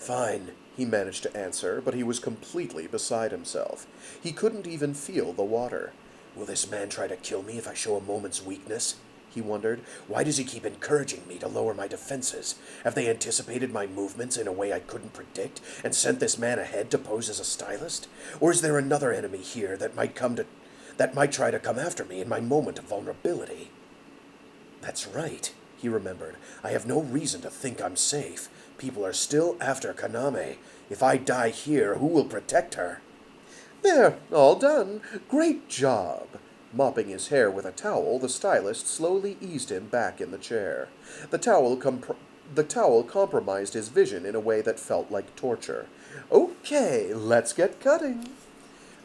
Fine, he managed to answer, but he was completely beside himself. He couldn't even feel the water. Will this man try to kill me if I show a moment's weakness? He wondered. Why does he keep encouraging me to lower my defenses? Have they anticipated my movements in a way I couldn't predict and sent this man ahead to pose as a stylist? Or is there another enemy here that might try to come after me in my moment of vulnerability? That's right, he remembered. I have no reason to think I'm safe. People are still after Kaname. If I die here, who will protect her? There, all done. Great job. Mopping his hair with a towel, the stylist slowly eased him back in the chair. The towel compromised his vision in a way that felt like torture. Okay, let's get cutting.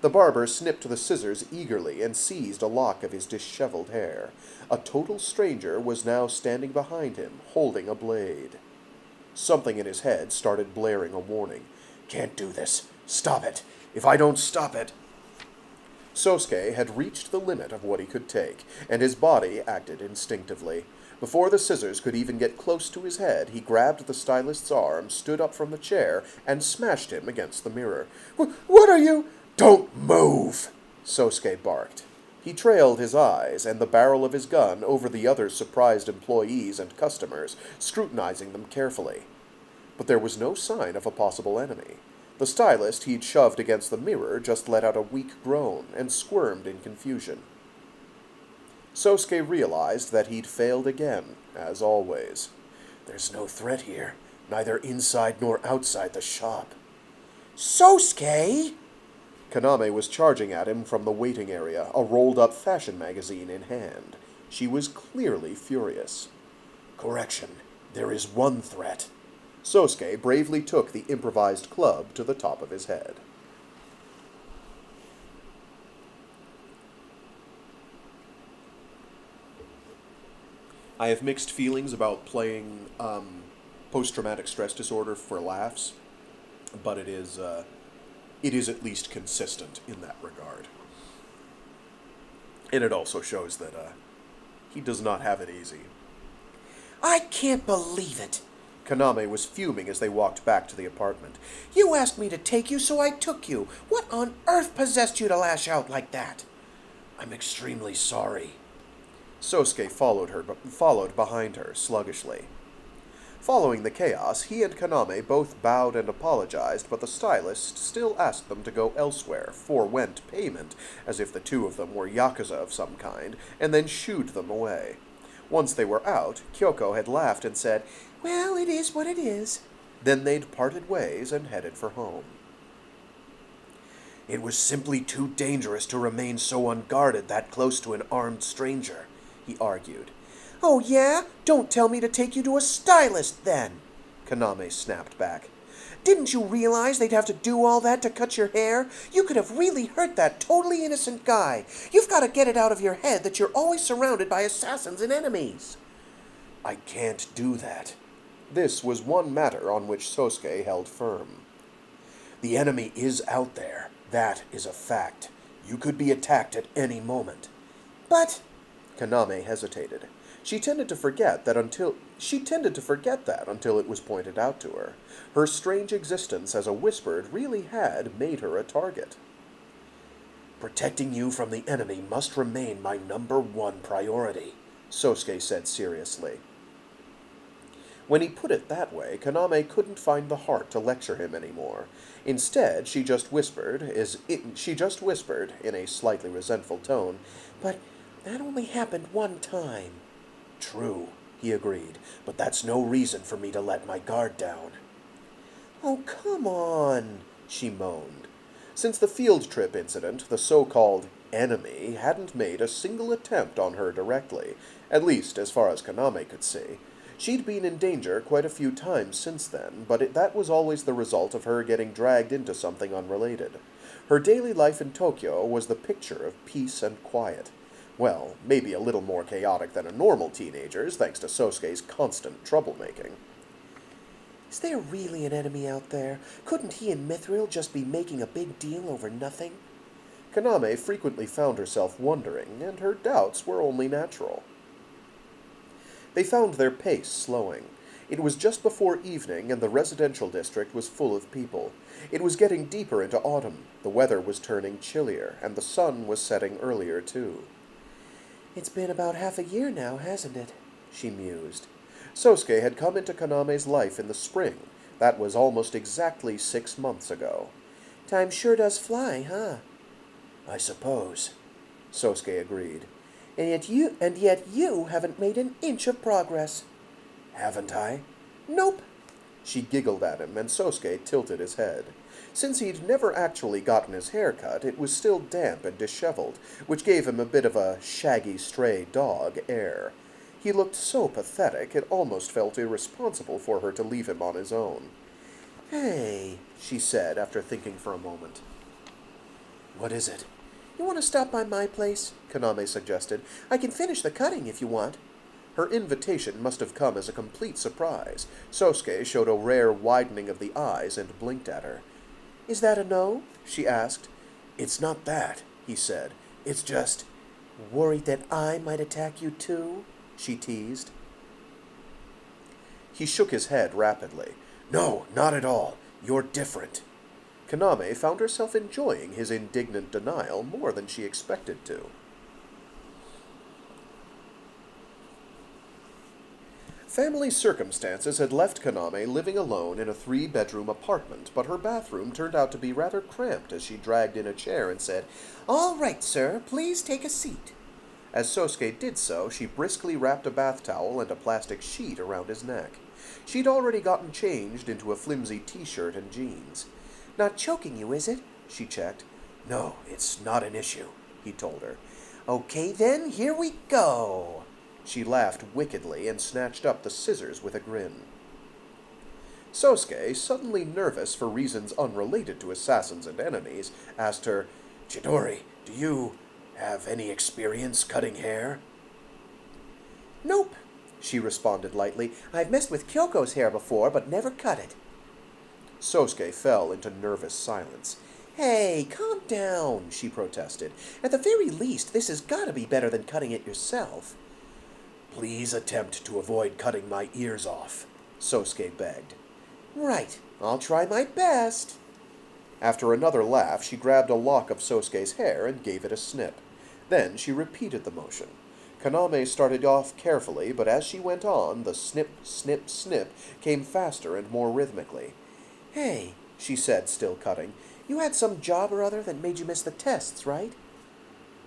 The barber snipped the scissors eagerly and seized a lock of his disheveled hair. A total stranger was now standing behind him, holding a blade. Something in his head started blaring a warning. Can't do this. Stop it. If I don't stop it... Sosuke had reached the limit of what he could take, and his body acted instinctively. Before the scissors could even get close to his head, he grabbed the stylist's arm, stood up from the chair, and smashed him against the mirror. What are you... Don't move! Sosuke barked. He trailed his eyes and the barrel of his gun over the other surprised employees and customers, scrutinizing them carefully. But there was no sign of a possible enemy. The stylist he'd shoved against the mirror just let out a weak groan and squirmed in confusion. Sosuke realized that he'd failed again, as always. There's no threat here, neither inside nor outside the shop. Sosuke! Kaname was charging at him from the waiting area, a rolled-up fashion magazine in hand. She was clearly furious. Correction, there is one threat. Sosuke bravely took the improvised club to the top of his head. I have mixed feelings about playing post-traumatic stress disorder for laughs, but it is at least consistent in that regard. And it also shows that he does not have it easy. I can't believe it. Kaname was fuming as they walked back to the apartment. You asked me to take you, so I took you. What on earth possessed you to lash out like that? I'm extremely sorry. Sosuke followed behind her, sluggishly. Following the chaos, he and Kaname both bowed and apologized, but the stylist still asked them to go elsewhere, forewent payment, as if the two of them were yakuza of some kind, and then shooed them away. Once they were out, Kyoko had laughed and said, Well, it is what it is. Then they'd parted ways and headed for home. It was simply too dangerous to remain so unguarded that close to an armed stranger, he argued. Oh, yeah? Don't tell me to take you to a stylist, then, Kaname snapped back. Didn't you realize they'd have to do all that to cut your hair? You could have really hurt that totally innocent guy. You've got to get it out of your head that you're always surrounded by assassins and enemies. I can't do that. This was one matter on which Sosuke held firm. The enemy is out there. That is a fact. You could be attacked at any moment. But... Kaname hesitated. She tended to forget that until it was pointed out to her. Her strange existence as a whispered really had made her a target. Protecting you from the enemy must remain my #1 priority, Sosuke said seriously. When he put it that way, Kaname couldn't find the heart to lecture him anymore. Instead, she just whispered in a slightly resentful tone, But that only happened one time. True, he agreed, but that's no reason for me to let my guard down. Oh, come on, she moaned. Since the field trip incident, the so-called enemy hadn't made a single attempt on her directly, at least as far as Kaname could see. She'd been in danger quite a few times since then, but that was always the result of her getting dragged into something unrelated. Her daily life in Tokyo was the picture of peace and quiet. Well, maybe a little more chaotic than a normal teenager's, thanks to Sosuke's constant troublemaking. Is there really an enemy out there? Couldn't he and Mithril just be making a big deal over nothing? Kaname frequently found herself wondering, and her doubts were only natural. They found their pace slowing. It was just before evening, and the residential district was full of people. It was getting deeper into autumn. The weather was turning chillier, and the sun was setting earlier, too. It's been about half a year now, hasn't it? She mused. Sosuke had come into Kaname's life in the spring. That was almost exactly 6 months ago. Time sure does fly, huh? I suppose, Sosuke agreed. And yet you haven't made an inch of progress. Haven't I? Nope. She giggled at him, and Sosuke tilted his head. Since he'd never actually gotten his hair cut, it was still damp and disheveled, which gave him a bit of a shaggy stray dog air. He looked so pathetic, it almost felt irresponsible for her to leave him on his own. Hey, she said after thinking for a moment. What is it? You want to stop by my place? Kaname suggested. I can finish the cutting if you want. Her invitation must have come as a complete surprise. Sosuke showed a rare widening of the eyes and blinked at her. Is that a no? She asked. It's not that, he said. It's just... Worried that I might attack you too? She teased. He shook his head rapidly. No, not at all. You're different. Kaname found herself enjoying his indignant denial more than she expected to. Family circumstances had left Kaname living alone in a 3-bedroom apartment, but her bathroom turned out to be rather cramped as she dragged in a chair and said, All right, sir, please take a seat. As Sosuke did so, she briskly wrapped a bath towel and a plastic sheet around his neck. She'd already gotten changed into a flimsy t-shirt and jeans. Not choking you, is it? She checked. No, it's not an issue, he told her. Okay then, here we go. She laughed wickedly and snatched up the scissors with a grin. Sosuke, suddenly nervous for reasons unrelated to assassins and enemies, asked her, Chidori, do you have any experience cutting hair? Nope, she responded lightly. I've messed with Kyoko's hair before, but never cut it. Sosuke fell into nervous silence. Hey, calm down, she protested. At the very least, this has got to be better than cutting it yourself. Please attempt to avoid cutting my ears off, Sosuke begged. Right, I'll try my best. After another laugh, she grabbed a lock of Sosuke's hair and gave it a snip. Then she repeated the motion. Kaname started off carefully, but as she went on, the snip, snip, snip came faster and more rhythmically. Hey, she said, still cutting, you had some job or other that made you miss the tests, right?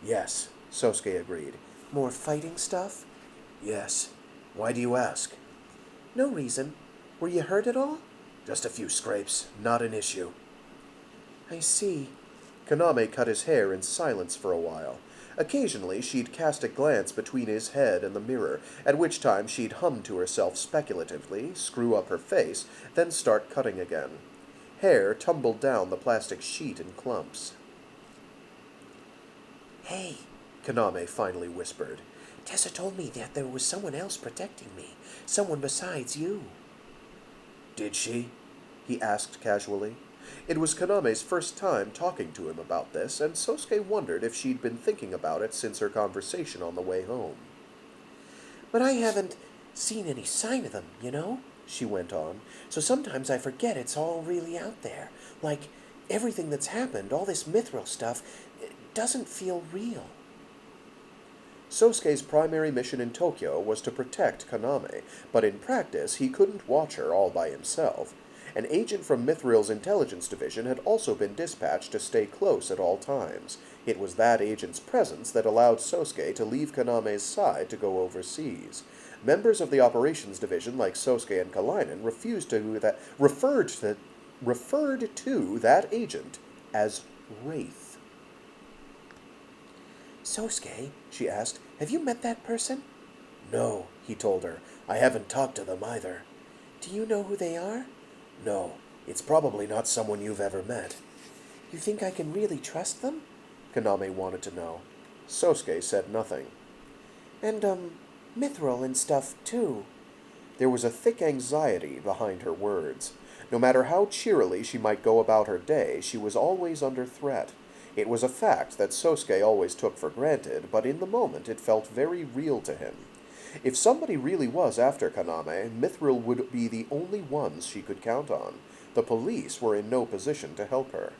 Yes, Sosuke agreed. More fighting stuff? Yes. Why do you ask? No reason. Were you hurt at all? Just a few scrapes. Not an issue. I see. Kaname cut his hair in silence for a while. Occasionally she'd cast a glance between his head and the mirror, at which time she'd hum to herself speculatively, screw up her face, then start cutting again. Hair tumbled down the plastic sheet in clumps. Hey, Kaname finally whispered. Tessa told me that there was someone else protecting me. Someone besides you. Did she? He asked casually. It was Kaname's first time talking to him about this, and Sosuke wondered if she'd been thinking about it since her conversation on the way home. But I haven't seen any sign of them, you know, she went on. So sometimes I forget it's all really out there. Like, everything that's happened, all this Mithril stuff, it doesn't feel real. Sosuke's primary mission in Tokyo was to protect Kaname, but in practice he couldn't watch her all by himself. An agent from Mithril's intelligence division had also been dispatched to stay close at all times. It was that agent's presence that allowed Sosuke to leave Kaname's side to go overseas. Members of the operations division like Sosuke and Kalinen referred to that agent as Wraith. Sosuke, she asked, have you met that person? No, he told her. I haven't talked to them either. Do you know who they are? No, it's probably not someone you've ever met. You think I can really trust them? Kaname wanted to know. Sosuke said nothing. And, Mithril and stuff, too. There was a thick anxiety behind her words. No matter how cheerily she might go about her day, she was always under threat. It was a fact that Sosuke always took for granted, but in the moment it felt very real to him. If somebody really was after Kaname, Mithril would be the only ones she could count on. The police were in no position to help her.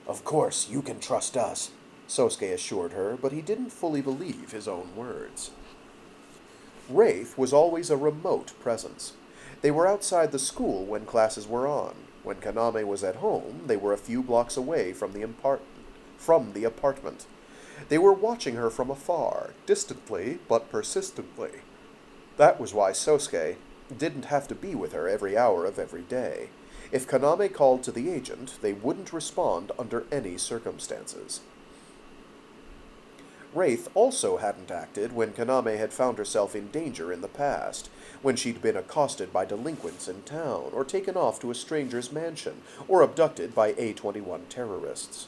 Of course, you can trust us, Sosuke assured her, but he didn't fully believe his own words. Wraith was always a remote presence. They were outside the school when classes were on. When Kaname was at home, they were a few blocks away from the apartment. They were watching her from afar, distantly but persistently. That was why Sosuke didn't have to be with her every hour of every day. If Kaname called to the agent, they wouldn't respond under any circumstances. Wraith also hadn't acted when Kaname had found herself in danger in the past, when she'd been accosted by delinquents in town, or taken off to a stranger's mansion, or abducted by A21 terrorists.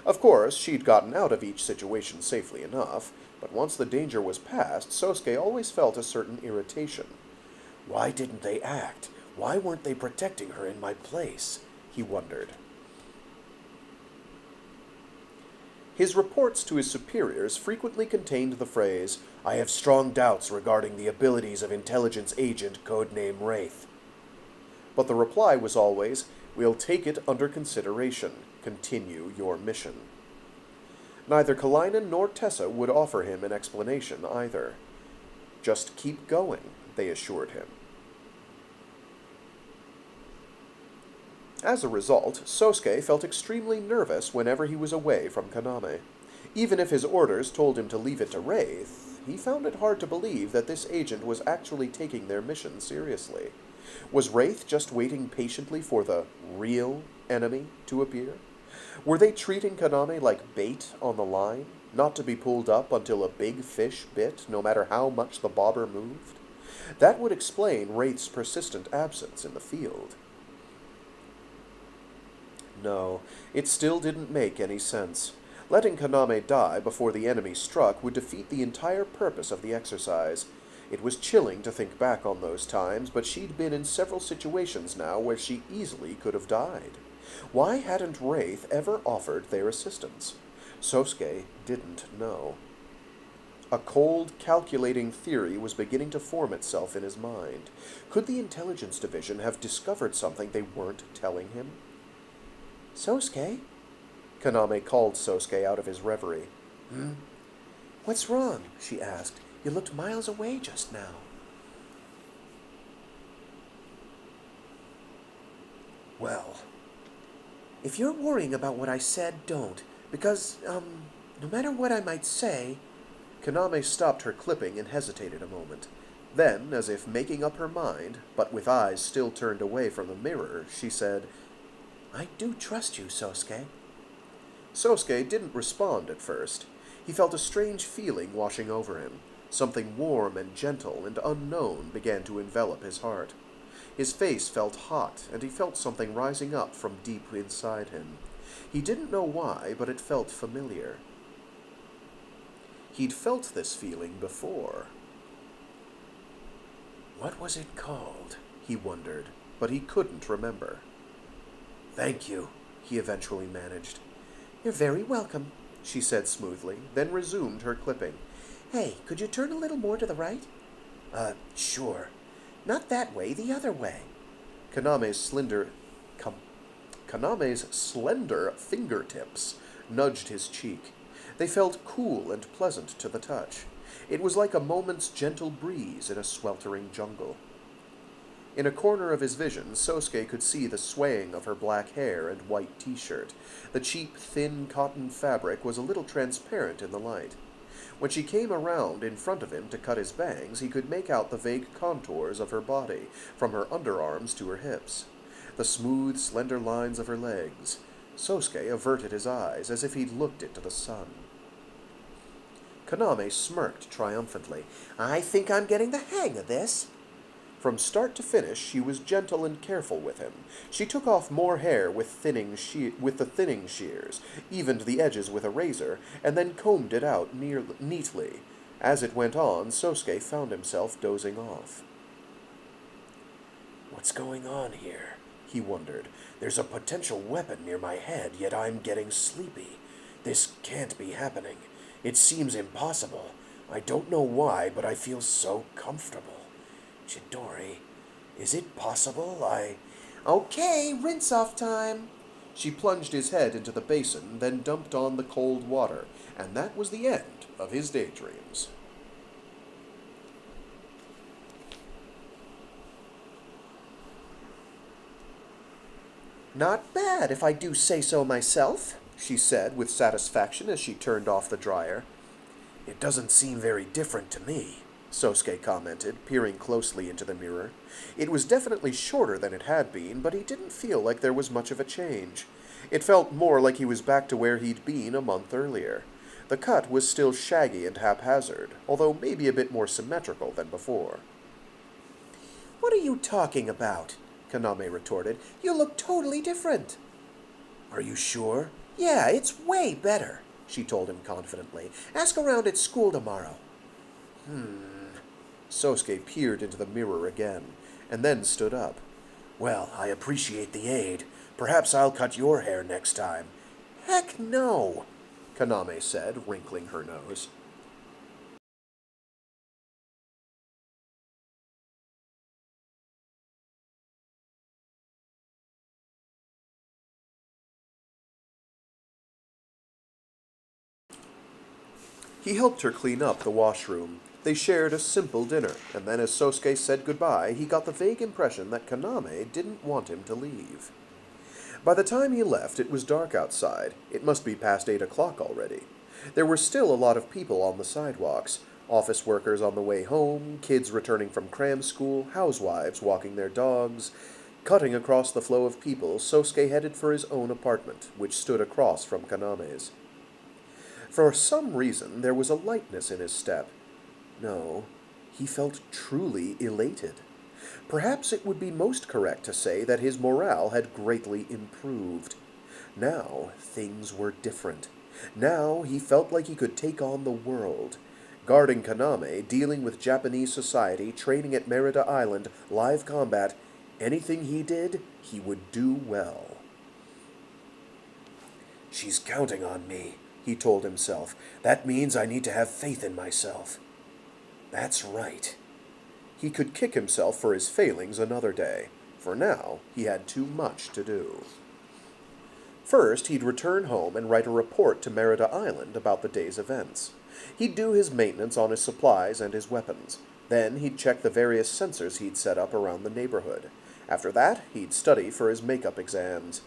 Of course, she'd gotten out of each situation safely enough, but once the danger was past, Sosuke always felt a certain irritation. Why didn't they act? Why weren't they protecting her in my place? He wondered. His reports to his superiors frequently contained the phrase, I have strong doubts regarding the abilities of intelligence agent codename Wraith. But the reply was always, we'll take it under consideration. Continue your mission. Neither Kalinin nor Tessa would offer him an explanation either. Just keep going, they assured him. As a result, Sosuke felt extremely nervous whenever he was away from Kaname. Even if his orders told him to leave it to Wraith, he found it hard to believe that this agent was actually taking their mission seriously. Was Wraith just waiting patiently for the real enemy to appear? Were they treating Kaname like bait on the line, not to be pulled up until a big fish bit, no matter how much the bobber moved? That would explain Wraith's persistent absence in the field. No, it still didn't make any sense. Letting Kaname die before the enemy struck would defeat the entire purpose of the exercise. It was chilling to think back on those times, but she'd been in several situations now where she easily could have died. Why hadn't Wraith ever offered their assistance? Sosuke didn't know. A cold, calculating theory was beginning to form itself in his mind. Could the intelligence division have discovered something they weren't telling him? Sosuke? Kaname called Sosuke out of his reverie. What's wrong? She asked. You looked miles away just now. Well, if you're worrying about what I said, don't. Because, no matter what I might say... Kaname stopped her clipping and hesitated a moment. Then, as if making up her mind, but with eyes still turned away from the mirror, she said, I do trust you, Sosuke. Sosuke didn't respond at first. He felt a strange feeling washing over him. Something warm and gentle and unknown began to envelop his heart. His face felt hot, and he felt something rising up from deep inside him. He didn't know why, but it felt familiar. He'd felt this feeling before. What was it called? He wondered, but he couldn't remember. Thank you, he eventually managed. You're very welcome, she said smoothly, then resumed her clipping. Hey, could you turn a little more to the right? Sure. Not that way, the other way. Kaname's slender fingertips nudged his cheek. They felt cool and pleasant to the touch. It was like a moment's gentle breeze in a sweltering jungle. In a corner of his vision, Sosuke could see the swaying of her black hair and white t-shirt. The cheap, thin cotton fabric was a little transparent in the light. When she came around in front of him to cut his bangs, he could make out the vague contours of her body, from her underarms to her hips. The smooth, slender lines of her legs. Sosuke averted his eyes, as if he'd looked into the sun. Kaname smirked triumphantly. I think I'm getting the hang of this. From start to finish, she was gentle and careful with him. She took off more hair with the thinning shears, evened the edges with a razor, and then combed it out neatly. As it went on, Sosuke found himself dozing off. What's going on here? He wondered. There's a potential weapon near my head, yet I'm getting sleepy. This can't be happening. It seems impossible. I don't know why, but I feel so comfortable. Chidori, is it possible Okay, rinse-off time. She plunged his head into the basin, then dumped on the cold water, and that was the end of his daydreams. Not bad, if I do say so myself, she said with satisfaction as she turned off the dryer. It doesn't seem very different to me, Sosuke commented, peering closely into the mirror. It was definitely shorter than it had been, but he didn't feel like there was much of a change. It felt more like he was back to where he'd been a month earlier. The cut was still shaggy and haphazard, although maybe a bit more symmetrical than before. What are you talking about? Kaname retorted. You look totally different. Are you sure? Yeah, it's way better, she told him confidently. Ask around at school tomorrow. Sosuke peered into the mirror again, and then stood up. Well, I appreciate the aid. Perhaps I'll cut your hair next time. Heck no, Kaname said, wrinkling her nose. He helped her clean up the washroom. They shared a simple dinner, and then as Sosuke said goodbye, he got the vague impression that Kaname didn't want him to leave. By the time he left, it was dark outside. It must be past 8 o'clock already. There were still a lot of people on the sidewalks. Office workers on the way home, kids returning from cram school, housewives walking their dogs. Cutting across the flow of people, Sosuke headed for his own apartment, which stood across from Kaname's. For some reason, there was a lightness in his step. No, he felt truly elated. Perhaps it would be most correct to say that his morale had greatly improved. Now, things were different. Now, he felt like he could take on the world. Guarding Kaname, dealing with Japanese society, training at Merida Island, live combat, anything he did, he would do well. She's counting on me, he told himself. That means I need to have faith in myself. That's right. He could kick himself for his failings another day. For now, he had too much to do. First, he'd return home and write a report to Merida Island about the day's events. He'd do his maintenance on his supplies and his weapons. Then he'd check the various sensors he'd set up around the neighborhood. After that, he'd study for his makeup exams.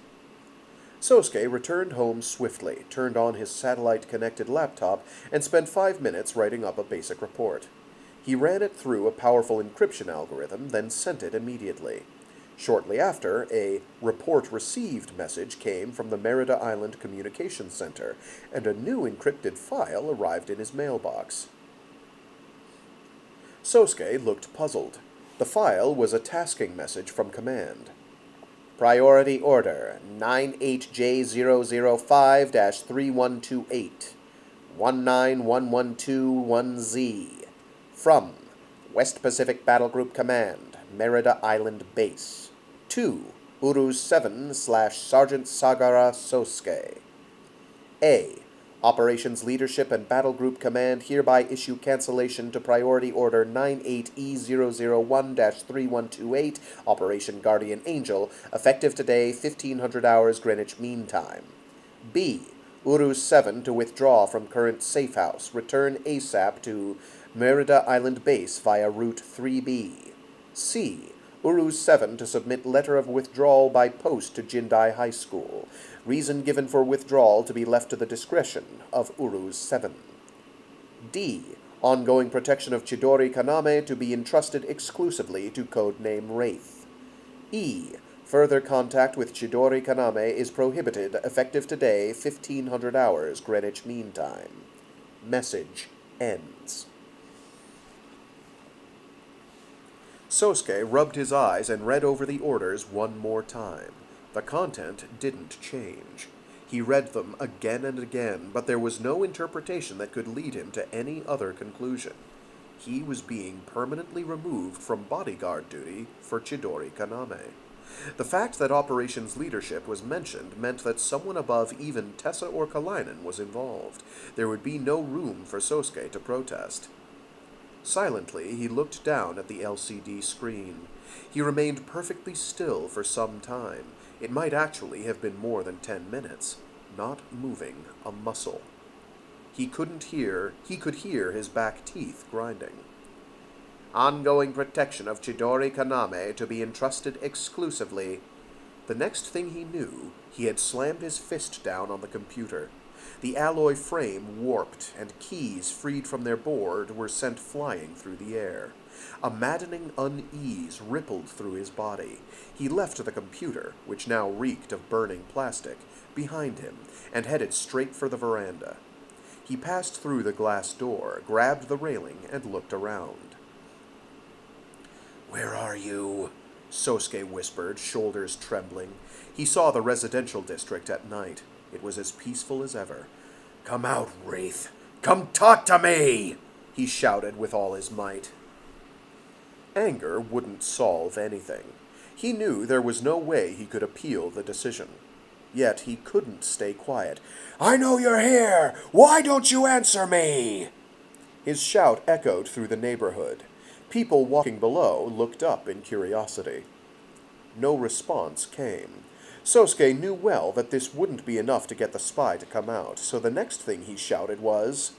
Sosuke returned home swiftly, turned on his satellite-connected laptop, and spent 5 minutes writing up a basic report. He ran it through a powerful encryption algorithm, then sent it immediately. Shortly after, a report received message came from the Merida Island Communications Center, and a new encrypted file arrived in his mailbox. Sosuke looked puzzled. The file was a tasking message from command. Priority Order 98J005-3128 19112-1Z From West Pacific Battle Group Command, Merida Island Base. To Urus 7/Sergeant Sagara Sosuke. A. Operations Leadership and Battle Group Command hereby issue cancellation to Priority Order 98E001-3128, Operation Guardian Angel, effective today, 1500 hours Greenwich Mean Time. B. Urus 7 to withdraw from current safe house. Return ASAP to Merida Island Base via Route 3B. C. Urus 7 to submit letter of withdrawal by post to Jindai High School. Reason given for withdrawal to be left to the discretion of Urus 7. D. Ongoing protection of Chidori Kaname to be entrusted exclusively to codename Wraith. E. Further contact with Chidori Kaname is prohibited effective today, 1500 hours Greenwich Mean Time. Message ends. Sosuke rubbed his eyes and read over the orders one more time. The content didn't change. He read them again and again, but there was no interpretation that could lead him to any other conclusion. He was being permanently removed from bodyguard duty for Chidori Kaname. The fact that operations leadership was mentioned meant that someone above even Tessa or Kalainen was involved. There would be no room for Sosuke to protest. Silently, he looked down at the LCD screen. He remained perfectly still for some time. It might actually have been more than 10 minutes, not moving a muscle. He could hear his back teeth grinding. Ongoing protection of Chidori Kaname to be entrusted exclusively. The next thing he knew, he had slammed his fist down on the computer. The alloy frame warped, and keys freed from their board were sent flying through the air. A maddening unease rippled through his body. He left the computer, which now reeked of burning plastic, behind him, and headed straight for the veranda. He passed through the glass door, grabbed the railing, and looked around. "Where are you?" Sosuke whispered, shoulders trembling. He saw the residential district at night. It was as peaceful as ever. "Come out, Wraith! Come talk to me!" he shouted with all his might. Anger wouldn't solve anything. He knew there was no way he could appeal the decision. Yet he couldn't stay quiet. "I know you're here! Why don't you answer me?" His shout echoed through the neighborhood. People walking below looked up in curiosity. No response came. Sosuke knew well that this wouldn't be enough to get the spy to come out, so the next thing he shouted was,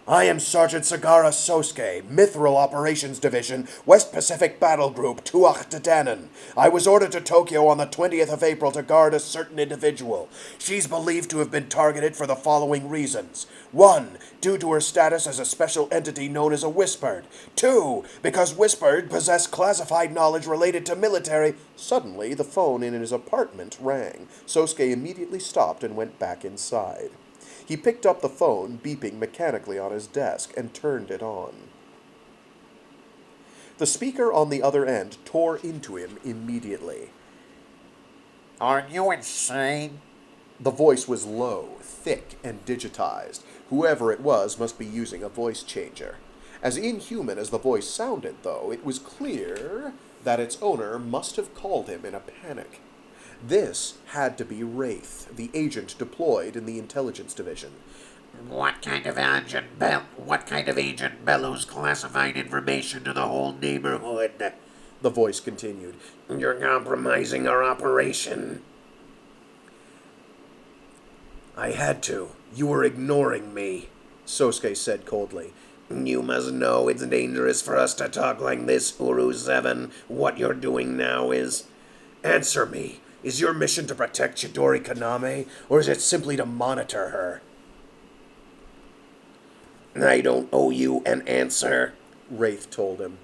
"I am Sergeant Sagara Sosuke, Mithril Operations Division, West Pacific Battle Group, Tuatha De Danaan. I was ordered to Tokyo on the 20th of April to guard a certain individual. She's believed to have been targeted for the following reasons. 1. Due to her status as a special entity known as a Whispered. 2. Because Whispered possess classified knowledge related to military." Suddenly, the phone in his apartment rang. Sosuke immediately stopped and went back inside. He picked up the phone, beeping mechanically on his desk, and turned it on. The speaker on the other end tore into him immediately. Are you insane? The voice was low, thick, and digitized. Whoever it was must be using a voice changer. As inhuman as the voice sounded, though, it was clear that its owner must have called him in a panic. This had to be Wraith, the agent deployed in the intelligence division. What kind of agent bellows classified information to the whole neighborhood? The voice continued. You're compromising our operation. I had to. You were ignoring me, Sosuke said coldly. You must know it's dangerous for us to talk like this, Uru 7. What you're doing now is... Answer me. Is your mission to protect Chidori Kaname, or is it simply to monitor her? I don't owe you an answer, Wraith told him.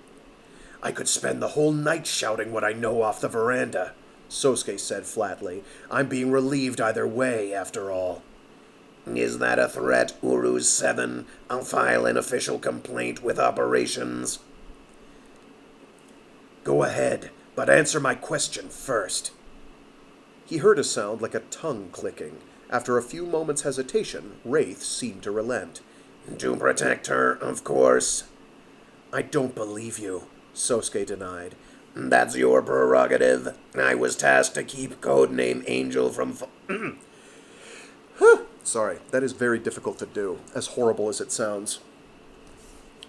I could spend the whole night shouting what I know off the veranda, Sosuke said flatly. I'm being relieved either way, after all. Is that a threat, Uru 7? I'll file an official complaint with operations. Go ahead, but answer my question first. He heard a sound like a tongue clicking. After a few moments' hesitation, Wraith seemed to relent. To protect her, of course. I don't believe you, Sosuke denied. That's your prerogative. I was tasked to keep Codename Angel from... Sorry, that is very difficult to do, as horrible as it sounds.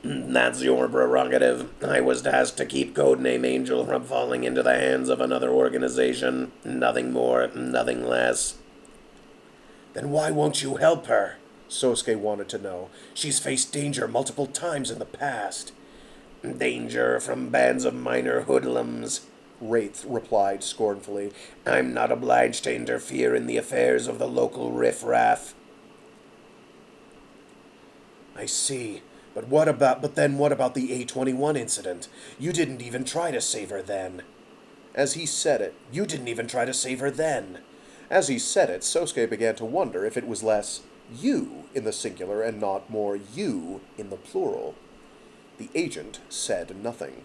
That's your prerogative. I was tasked to keep Codename Angel from falling into the hands of another organization. Nothing more, nothing less. Then why won't you help her? Sosuke wanted to know. She's faced danger multiple times in the past. Danger from bands of minor hoodlums, Wraith replied scornfully. I'm not obliged to interfere in the affairs of the local riffraff. I see. But then what about the A21 incident? You didn't even try to save her then. As he said it, you didn't even try to save her then. As he said it, Sosuke began to wonder if it was less you in the singular and not more you in the plural. The agent said nothing.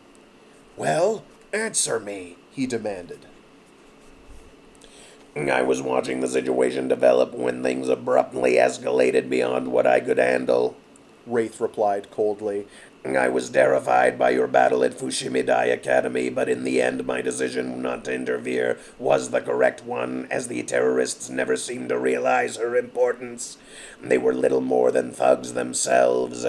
Well, answer me, he demanded. I was watching the situation develop when things abruptly escalated beyond what I could handle, Wraith replied coldly. I was terrified by your battle at Fushimidai Academy, but in the end my decision not to interfere was the correct one, as the terrorists never seemed to realize her importance. They were little more than thugs themselves.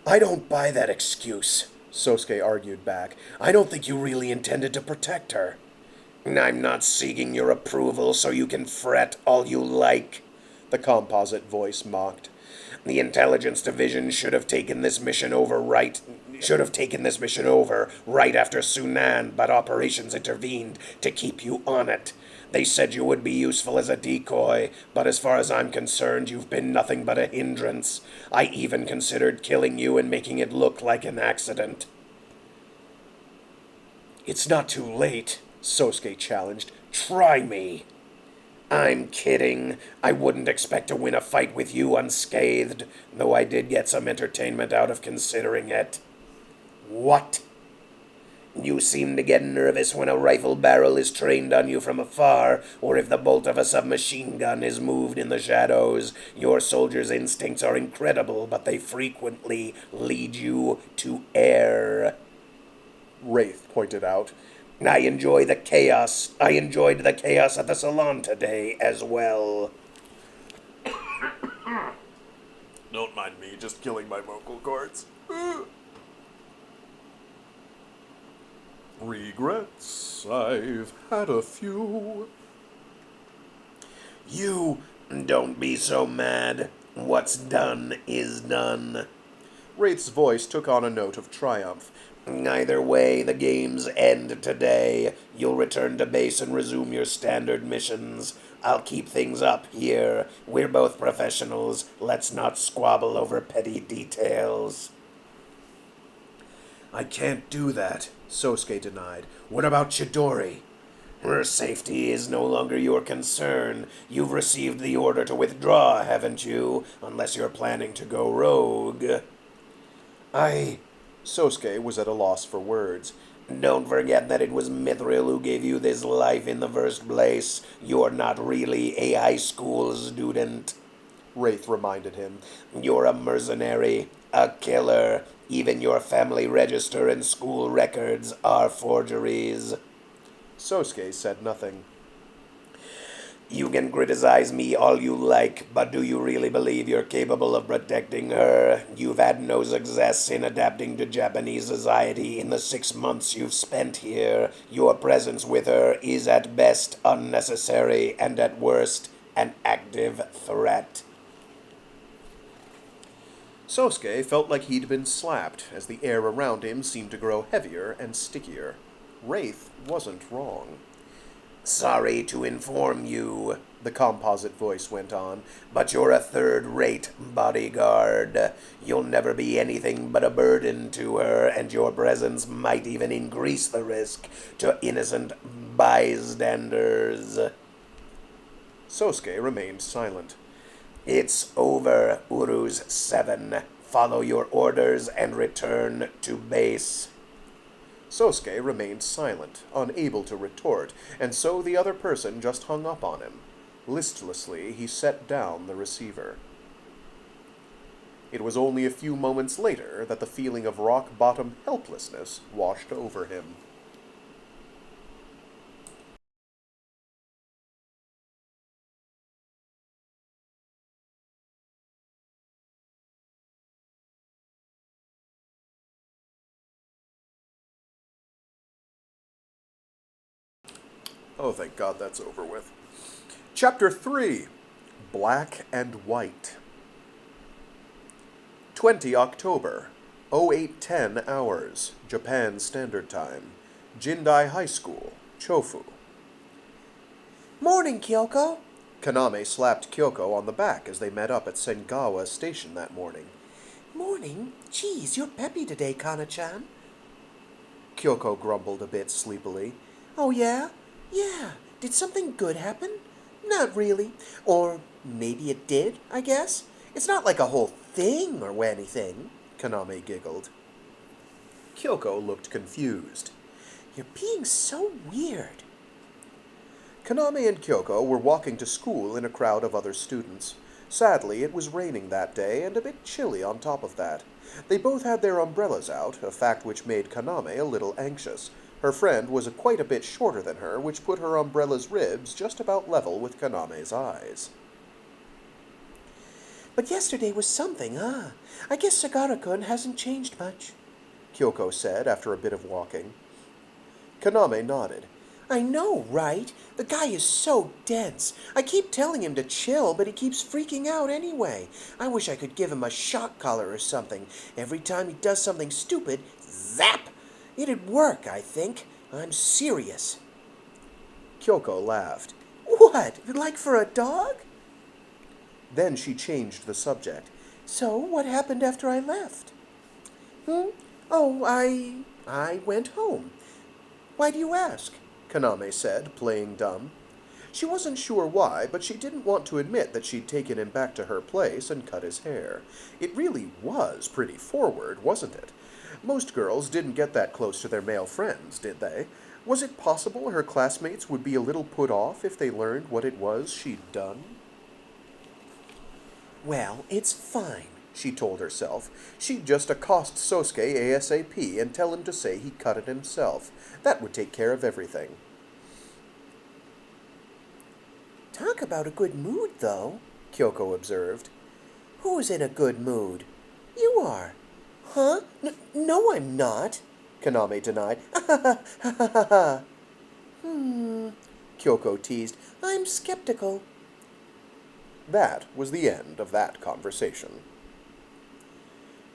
I don't buy that excuse, Sosuke argued back. I don't think you really intended to protect her. I'm not seeking your approval, so you can fret all you like, the composite voice mocked. The intelligence division should have taken this mission over right after Sunan, but operations intervened to keep you on it. They said you would be useful as a decoy, but as far as I'm concerned, you've been nothing but a hindrance. I even considered killing you and making it look like an accident. It's not too late, Sosuke challenged. Try me. I'm kidding. I wouldn't expect to win a fight with you unscathed, though I did get some entertainment out of considering it. What? You seem to get nervous when a rifle barrel is trained on you from afar, or if the bolt of a submachine gun is moved in the shadows. Your soldier's instincts are incredible, but they frequently lead you to err. Wraith pointed out. I enjoyed the chaos at the salon today as well. Don't mind me, just killing my vocal cords. Regrets, I've had a few. You don't be so mad. What's done is done. Wraith's voice took on a note of triumph. Either way, the games end today. You'll return to base and resume your standard missions. I'll keep things up here. We're both professionals. Let's not squabble over petty details. I can't do that, Sosuke denied. What about Chidori? Her safety is no longer your concern. You've received the order to withdraw, haven't you? Unless you're planning to go rogue. Sosuke was at a loss for words. Don't forget that it was Mithril who gave you this life in the first place. You're not really a high school student. Wraith reminded him. You're a mercenary, a killer. Even your family register and school records are forgeries. Sosuke said nothing. You can criticize me all you like, but do you really believe you're capable of protecting her? You've had no success in adapting to Japanese society in the 6 months you've spent here. Your presence with her is at best unnecessary and at worst an active threat. Sosuke felt like he'd been slapped, as the air around him seemed to grow heavier and stickier. Wraith wasn't wrong. Sorry to inform you, the composite voice went on, but you're a third-rate bodyguard. You'll never be anything but a burden to her, and your presence might even increase the risk to innocent bystanders. Sosuke remained silent. It's over, Urus 7. Follow your orders and return to base. Sosuke remained silent, unable to retort, and so the other person just hung up on him. Listlessly, he set down the receiver. It was only a few moments later that the feeling of rock-bottom helplessness washed over him. Oh, thank God that's over with. Chapter 3, Black and White. 20 October, 0810 hours, Japan Standard Time, Jindai High School, Chofu. Morning, Kyoko. Kaname slapped Kyoko on the back as they met up at Sengawa Station that morning. Morning? Geez, you're peppy today, Kana-chan. Kyoko grumbled a bit sleepily. Oh, yeah? Yeah. Did something good happen? Not really. Or maybe it did, I guess. It's not like a whole thing or anything, Kaname giggled. Kyoko looked confused. You're being so weird. Kaname and Kyoko were walking to school in a crowd of other students. Sadly, it was raining that day, and a bit chilly on top of that. They both had their umbrellas out, a fact which made Kaname a little anxious. Her friend was quite a bit shorter than her, which put her umbrella's ribs just about level with Kaname's eyes. But yesterday was something, huh? I guess Sagara-kun hasn't changed much, Kyoko said after a bit of walking. Kaname nodded. I know, right? The guy is so dense. I keep telling him to chill, but he keeps freaking out anyway. I wish I could give him a shock collar or something. Every time he does something stupid, zap! It'd work, I think. I'm serious. Kyoko laughed. What? Like for a dog? Then she changed the subject. So, what happened after I left? Oh, I went home. Why do you ask? Kaname said, playing dumb. She wasn't sure why, but she didn't want to admit that she'd taken him back to her place and cut his hair. It really was pretty forward, wasn't it? Most girls didn't get that close to their male friends, did they? Was it possible her classmates would be a little put off if they learned what it was she'd done? Well, it's fine, she told herself. She'd just accost Sosuke ASAP and tell him to say he cut it himself. That would take care of everything. Talk about a good mood, though, Kyoko observed. Who's in a good mood? You are. Huh? No, I'm not, Kaname denied. Kyoko teased. I'm skeptical. That was the end of that conversation.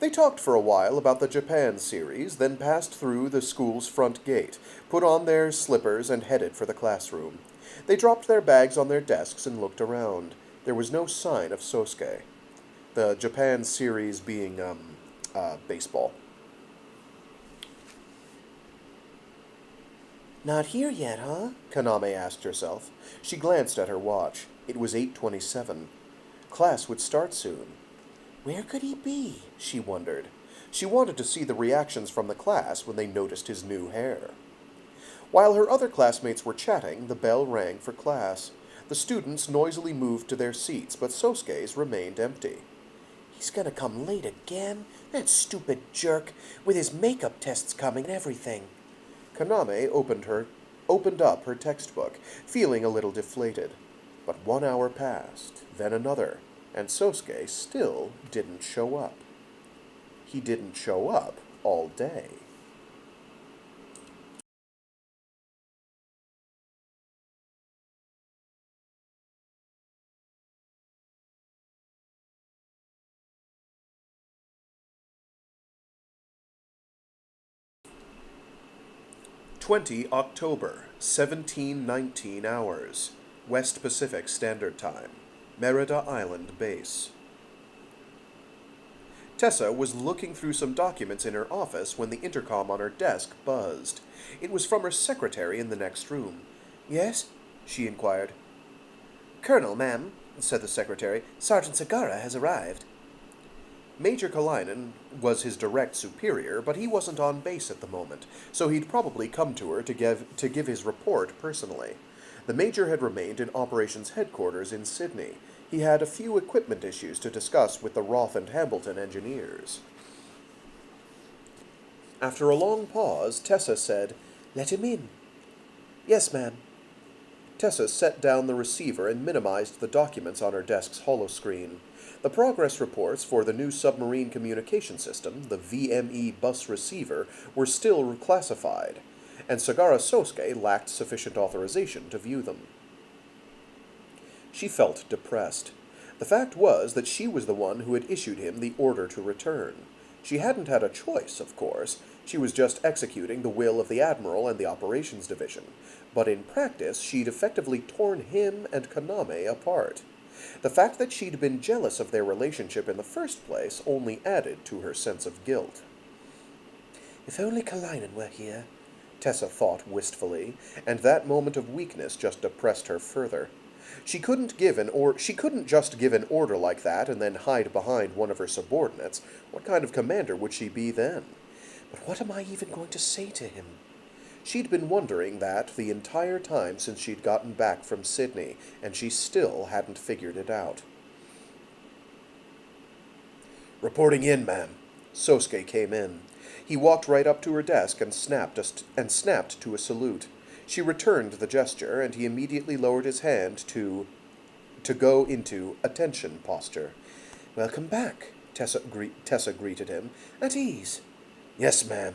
They talked for a while about the Japan series, then passed through the school's front gate, put on their slippers, and headed for the classroom. They dropped their bags on their desks and looked around. There was no sign of Sosuke. The Japan series being, baseball. Not here yet, huh? Kaname asked herself. She glanced at her watch. It was 8:27. Class would start soon. Where could he be? She wondered. She wanted to see the reactions from the class when they noticed his new hair. While her other classmates were chatting, the bell rang for class. The students noisily moved to their seats, but Sosuke's remained empty. He's gonna come late again? That stupid jerk, with his makeup tests coming and everything. Kaname opened up her textbook, feeling a little deflated. But 1 hour passed, then another, and Sosuke still didn't show up. He didn't show up all day. October 20, 1719 hours, West Pacific Standard Time, Merida Island Base. Tessa was looking through some documents in her office when the intercom on her desk buzzed. It was from her secretary in the next room. Yes? She inquired. Colonel, ma'am, said the secretary. Sergeant Sagara has arrived. Major Kalainen was his direct superior, but he wasn't on base at the moment, so he'd probably come to her to give his report personally. The Major had remained in operations headquarters in Sydney. He had a few equipment issues to discuss with the Roth and Hambleton engineers. After a long pause, Tessa said, "Let him in." "Yes, ma'am." Tessa set down the receiver and minimized the documents on her desk's holoscreen. The progress reports for the new submarine communication system, the VME bus receiver, were still classified, and Sagara Sosuke lacked sufficient authorization to view them. She felt depressed. The fact was that she was the one who had issued him the order to return. She hadn't had a choice, of course. She was just executing the will of the Admiral and the Operations Division. But in practice, she'd effectively torn him and Kaname apart. The fact that she'd been jealous of their relationship in the first place only added to her sense of guilt. If only Kalainen were here, Tessa thought wistfully, and that moment of weakness just depressed her further. She couldn't just give an order like that and then hide behind one of her subordinates. What kind of commander would she be then? But what am I even going to say to him? She'd been wondering that the entire time since she'd gotten back from Sydney, and she still hadn't figured it out. Reporting in, ma'am. Sosuke came in. He walked right up to her desk and snapped to a salute. She returned the gesture, and he immediately lowered his hand to go into attention posture. Welcome back, Tessa greeted him. At ease. Yes, ma'am,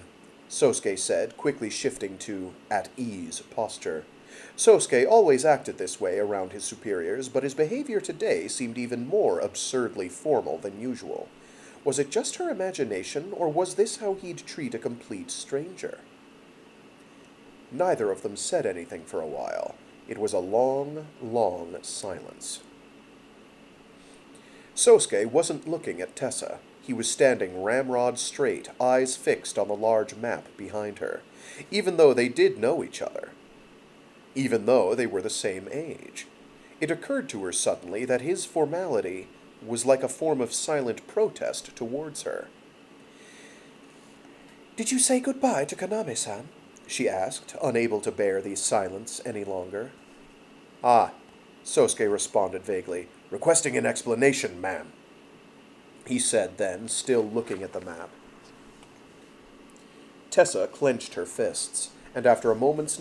Sosuke said, quickly shifting to at ease posture. Sosuke always acted this way around his superiors, but his behavior today seemed even more absurdly formal than usual. Was it just her imagination, or was this how he'd treat a complete stranger? Neither of them said anything for a while. It was a long, long silence. Sosuke wasn't looking at Tessa. He was standing ramrod straight, eyes fixed on the large map behind her, even though they did know each other. Even though they were the same age. It occurred to her suddenly that his formality was like a form of silent protest towards her. Did you say goodbye to Kaname-san? She asked, unable to bear the silence any longer. Ah, Sosuke responded vaguely. Requesting an explanation, ma'am, he said then, still looking at the map. Tessa clenched her fists, and after a moment's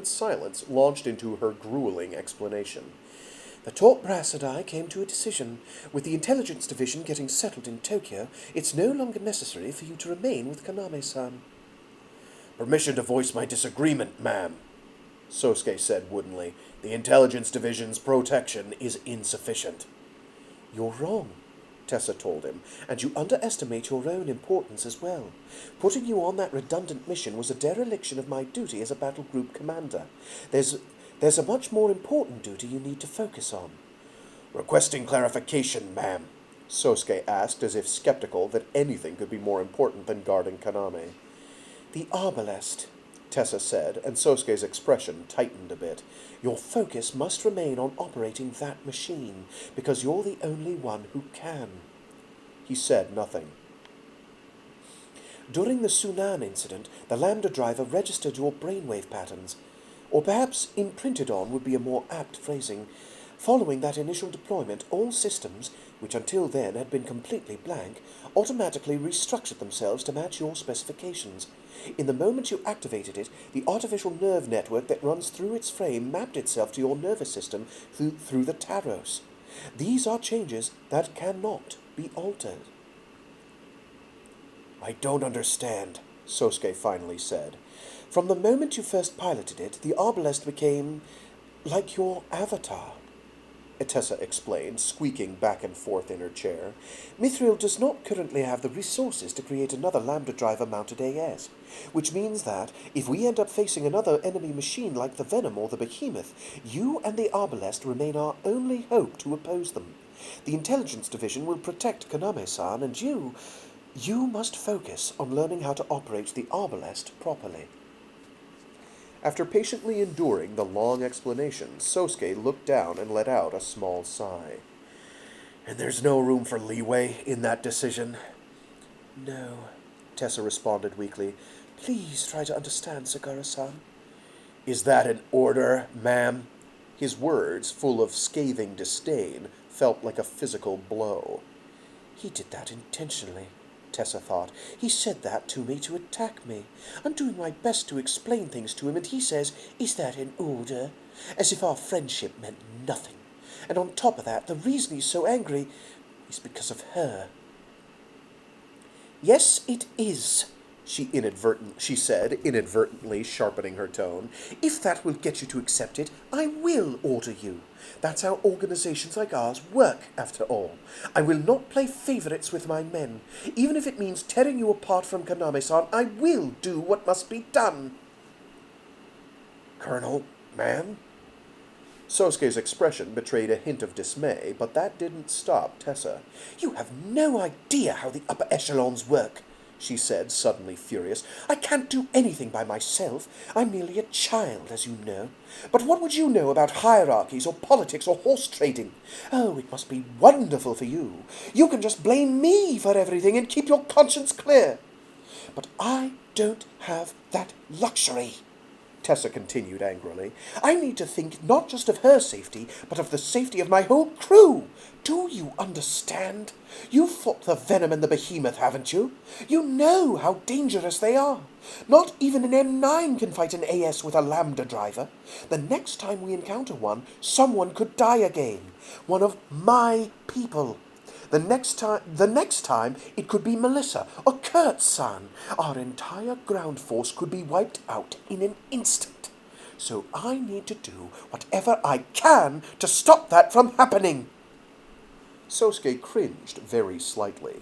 silence, launched into her grueling explanation. The top brass and I came to a decision. With the intelligence division getting settled in Tokyo, it's no longer necessary for you to remain with Kaname-san. Permission to voice my disagreement, ma'am, Sosuke said woodenly. The intelligence division's protection is insufficient. You're wrong, Tessa told him, and you underestimate your own importance as well. Putting you on that redundant mission was a dereliction of my duty as a battle group commander. There's a much more important duty you need to focus on. Requesting clarification, ma'am, Sosuke asked, as if skeptical that anything could be more important than guarding Kaname. The arbalest, Tessa said, and Sosuke's expression tightened a bit. Your focus must remain on operating that machine, because you're the only one who can. He said nothing. During the Sunan incident, the Lambda driver registered your brainwave patterns. Or perhaps imprinted on would be a more apt phrasing. Following that initial deployment, all systems, which until then had been completely blank, automatically restructured themselves to match your specifications. In the moment you activated it, the artificial nerve network that runs through its frame mapped itself to your nervous system through the Taros. These are changes that cannot be altered. I don't understand, Sosuke finally said. From the moment you first piloted it, the arbalest became like your avatar, Tessa explained, squeaking back and forth in her chair. Mithril does not currently have the resources to create another Lambda driver-mounted AS, which means that, if we end up facing another enemy machine like the Venom or the Behemoth, you and the arbalest remain our only hope to oppose them. The intelligence division will protect Kaname-san, and you must focus on learning how to operate the arbalest properly. After patiently enduring the long explanation, Sosuke looked down and let out a small sigh. And there's no room for leeway in that decision? No, Tessa responded weakly. Please try to understand, Sagara-san. Is that an order, ma'am? His words, full of scathing disdain, felt like a physical blow. He did that intentionally, Tessa thought. He said that to me to attack me. I'm doing my best to explain things to him, and he says, is that an order? As if our friendship meant nothing. And on top of that, the reason he's so angry is because of her. Yes, it is, she said, inadvertently sharpening her tone. If that will get you to accept it, I will order you. That's how organizations like ours work, after all. I will not play favorites with my men. Even if it means tearing you apart from Kaname-san, I will do what must be done. Colonel, ma'am? Sosuke's expression betrayed a hint of dismay, but that didn't stop Tessa. You have no idea how the upper echelons work, she said, suddenly furious. I can't do anything by myself. I'm merely a child, as you know. But what would you know about hierarchies or politics or horse trading? Oh, it must be wonderful for you. You can just blame me for everything and keep your conscience clear. But I don't have that luxury, Tessa continued angrily. I need to think not just of her safety, but of the safety of my whole crew. Do you understand? You've fought the Venom and the Behemoth, haven't you? You know how dangerous they are. Not even an M9 can fight an AS with a Lambda driver. The next time we encounter one, someone could die again. One of my people. The next time, it could be Melissa or Kurt's son. Our entire ground force could be wiped out in an instant. So I need to do whatever I can to stop that from happening. Sosuke cringed very slightly.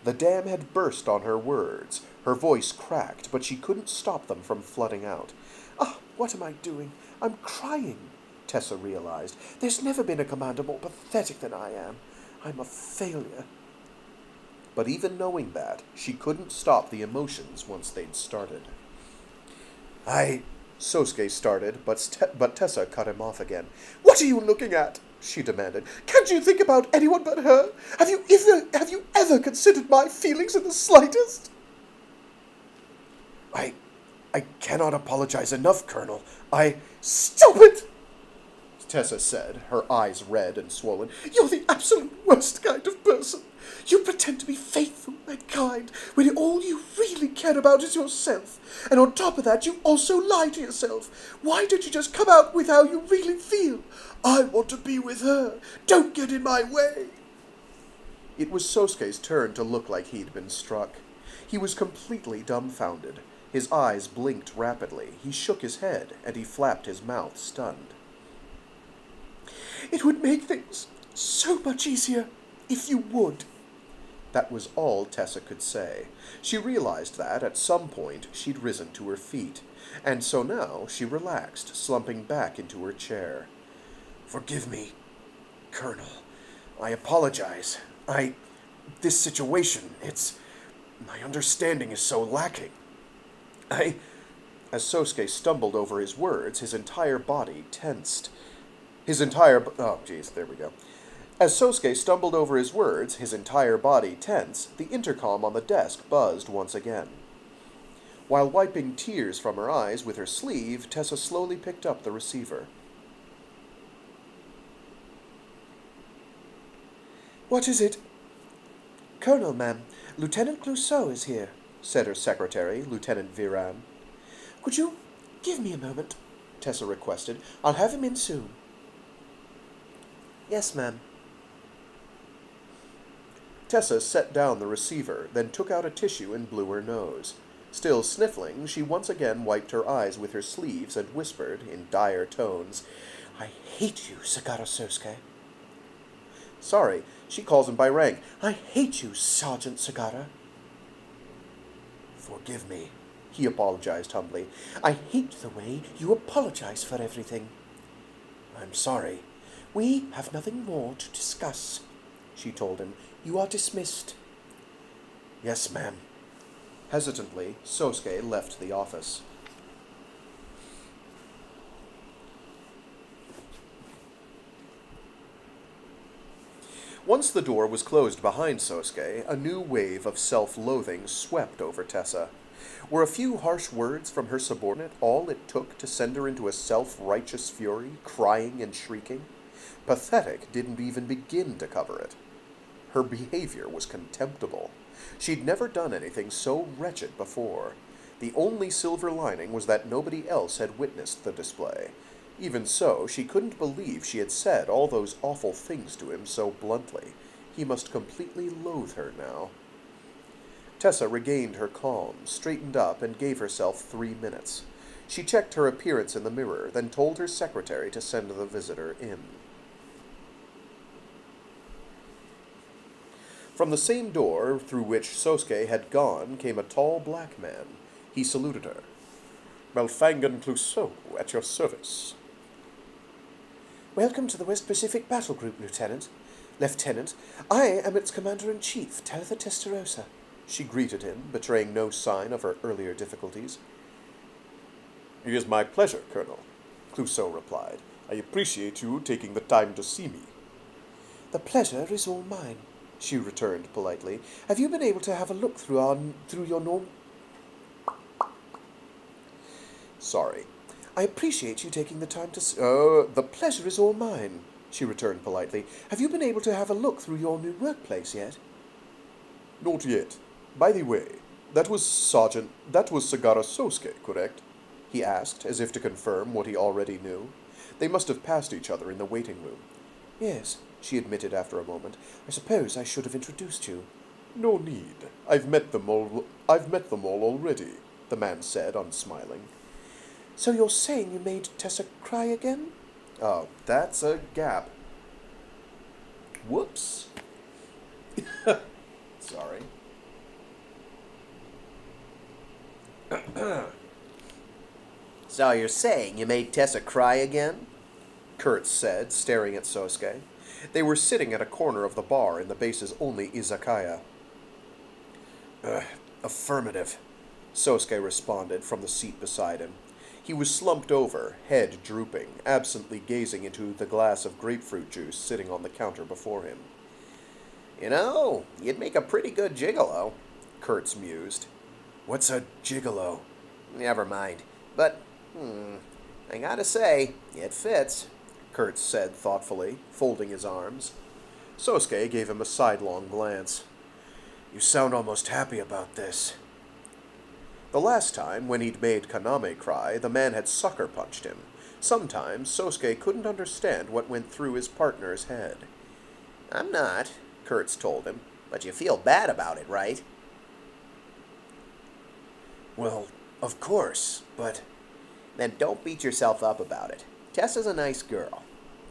The dam had burst on her words. Her voice cracked, but she couldn't stop them from flooding out. Ah, what am I doing? I'm crying, Tessa realized. There's never been a commander more pathetic than I am. I'm a failure. But even knowing that, she couldn't stop the emotions once they'd started. Sosuke started, but Tessa cut him off again. What are you looking at? She demanded. Can't you think about anyone but her? Have you ever considered my feelings in the slightest? I cannot apologize enough, Colonel. Stop it! Tessa said, her eyes red and swollen. You're the absolute worst kind of person. You pretend to be faithful and kind when all you really care about is yourself. And on top of that, you also lie to yourself. Why don't you just come out with how you really feel? I want to be with her. Don't get in my way. It was Sosuke's turn to look like he'd been struck. He was completely dumbfounded. His eyes blinked rapidly. He shook his head, and he flapped his mouth, stunned. It would make things so much easier if you would. That was all Tessa could say. She realized that, at some point, she'd risen to her feet, and so now she relaxed, slumping back into her chair. Forgive me, Colonel. I apologize. This situation, my understanding is so lacking. As Sosuke stumbled over his words, his entire body tensed. As Sosuke stumbled over his words, his entire body tense, the intercom on the desk buzzed once again. While wiping tears from her eyes with her sleeve, Tessa slowly picked up the receiver. What is it? Colonel, ma'am, Lieutenant Clouseau is here, said her secretary, Lieutenant Viran. Could you give me a moment? Tessa requested. I'll have him in soon. Yes, ma'am. Tessa set down the receiver, then took out a tissue and blew her nose. Still sniffling, she once again wiped her eyes with her sleeves and whispered, in dire tones, I hate you, Sagara Sosuke. Sorry, she calls him by rank. I hate you, Sergeant Sagara. Forgive me, he apologized humbly. I hate the way you apologize for everything. I'm sorry. We have nothing more to discuss, she told him. You are dismissed. Yes, ma'am. Hesitantly, Sosuke left the office. Once the door was closed behind Sosuke, a new wave of self-loathing swept over Tessa. Were a few harsh words from her subordinate all it took to send her into a self-righteous fury, crying and shrieking? Pathetic didn't even begin to cover it. Her behavior was contemptible. She'd never done anything so wretched before. The only silver lining was that nobody else had witnessed the display. Even so, she couldn't believe she had said all those awful things to him so bluntly. He must completely loathe her now. Tessa regained her calm, straightened up, and gave herself 3 minutes. She checked her appearance in the mirror, then told her secretary to send the visitor in. From the same door through which Sosuke had gone came a tall black man. He saluted her. Malfangan Clouseau, at your service. Welcome to the West Pacific Battle Group, Lieutenant. Lieutenant, I am its Commander-in-Chief, Tuatha De Danaan. She greeted him, betraying no sign of her earlier difficulties. It is my pleasure, Colonel, Clouseau replied. I appreciate you taking the time to see me. The pleasure is all mine, she returned politely. Have you been able to have a look through your norm... Sorry. I appreciate you taking the time to the pleasure is all mine, she returned politely. Have you been able to have a look through your new workplace yet? Not yet. By the way, that was Sagara Sosuke, correct? He asked, as if to confirm what he already knew. They must have passed each other in the waiting room. Yes, she admitted after a moment. I suppose I should have introduced you. No need. I've met them all already, the man said, unsmiling. So you're saying you made Tessa cry again? Oh, that's a gap. Whoops. Sorry. So you're saying you made Tessa cry again? Kurtz said, staring at Sosuke. They were sitting at a corner of the bar in the base's only izakaya. Affirmative, Sosuke responded from the seat beside him. He was slumped over, head drooping, absently gazing into the glass of grapefruit juice sitting on the counter before him. You know, you'd make a pretty good gigolo, Kurtz mused. What's a gigolo? Never mind. But, I gotta say, it fits, Kurtz said thoughtfully, folding his arms. Sosuke gave him a sidelong glance. You sound almost happy about this. The last time, when he'd made Kaname cry, the man had sucker punched him. Sometimes Sosuke couldn't understand what went through his partner's head. I'm not, Kurtz told him, but you feel bad about it, right? Well, of course, but... Then don't beat yourself up about it. Tessa's a nice girl,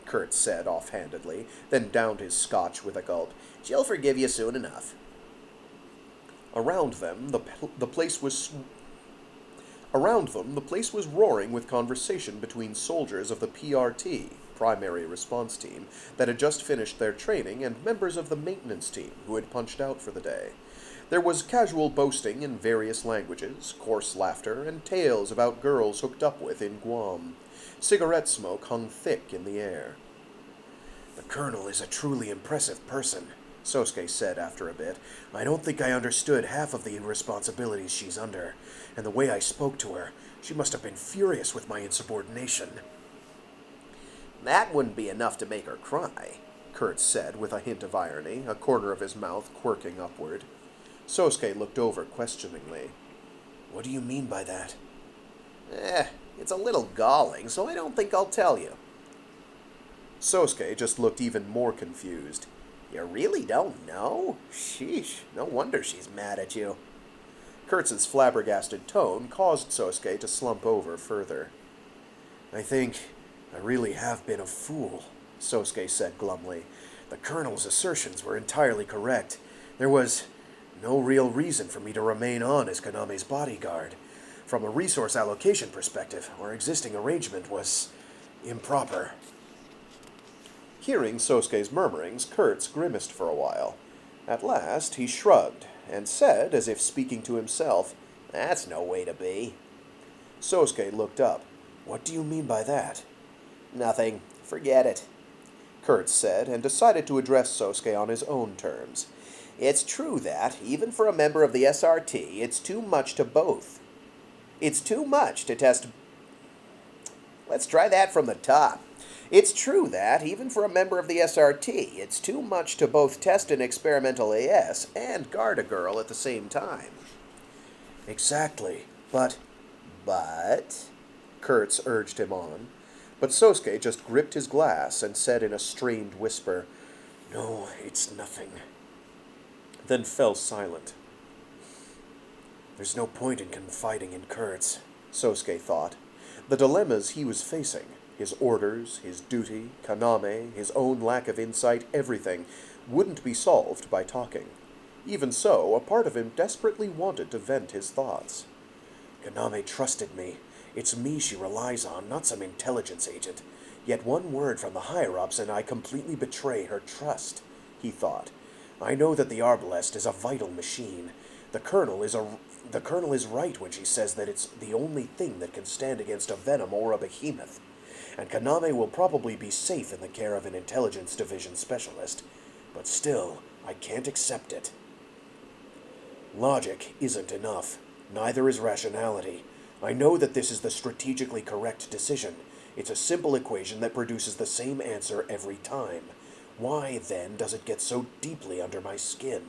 Kurtz said offhandedly, then downed his scotch with a gulp. She'll forgive you soon enough. Around them, the place was roaring with conversation between soldiers of the PRT, Primary Response Team, that had just finished their training, and members of the maintenance team who had punched out for the day. There was casual boasting in various languages, coarse laughter, and tales about girls hooked up with in Guam. Cigarette smoke hung thick in the air. The Colonel is a truly impressive person, Sosuke said after a bit. I don't think I understood half of the responsibilities she's under, and the way I spoke to her, she must have been furious with my insubordination. That wouldn't be enough to make her cry, Kurtz said with a hint of irony, a corner of his mouth quirking upward. Sosuke looked over questioningly. What do you mean by that? It's a little galling, so I don't think I'll tell you. Sosuke just looked even more confused. You really don't know? Sheesh, no wonder she's mad at you. Kurtz's flabbergasted tone caused Sosuke to slump over further. I think I really have been a fool, Sosuke said glumly. The Colonel's assertions were entirely correct. There was no real reason for me to remain on as Kaname's bodyguard. From a resource allocation perspective, our existing arrangement was improper. Hearing Sosuke's murmurings, Kurtz grimaced for a while. At last, he shrugged, and said, as if speaking to himself, That's no way to be. Sosuke looked up. What do you mean by that? Nothing. Forget it, Kurtz said, and decided to address Sosuke on his own terms. It's true that, even for a member of the SRT, it's too much to both. It's too much to test... Let's try that from the top. It's true that, even for a member of the SRT, it's too much to both test an experimental AS and guard a girl at the same time. Exactly, but... But... Kurtz urged him on. But Sosuke just gripped his glass and said in a strained whisper, No, it's nothing. Then fell silent. There's no point in confiding in Kurtz, Sosuke thought. The dilemmas he was facing, his orders, his duty, Kaname, his own lack of insight, everything, wouldn't be solved by talking. Even so, a part of him desperately wanted to vent his thoughts. Kaname trusted me. It's me she relies on, not some intelligence agent. Yet one word from the higher-ups and I completely betray her trust, he thought. I know that the Arbalest is a vital machine. The Colonel is right when she says that it's the only thing that can stand against a Venom or a Behemoth. And Kaname will probably be safe in the care of an Intelligence Division specialist. But still, I can't accept it. Logic isn't enough. Neither is rationality. I know that this is the strategically correct decision. It's a simple equation that produces the same answer every time. Why, then, does it get so deeply under my skin?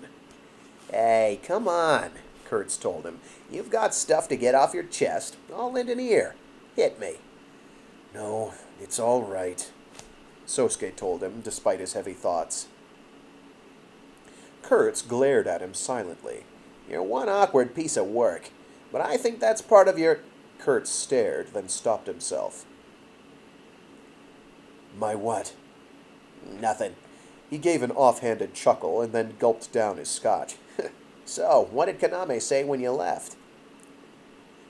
Hey, come on, Kurtz told him. You've got stuff to get off your chest. I'll lend an ear. Hit me. No, it's all right, Sosuke told him, despite his heavy thoughts. Kurtz glared at him silently. You're one awkward piece of work, but I think that's part of your... Kurtz stared, then stopped himself. My what? Nothing. He gave an offhanded chuckle and then gulped down his scotch. So, what did Kaname say when you left?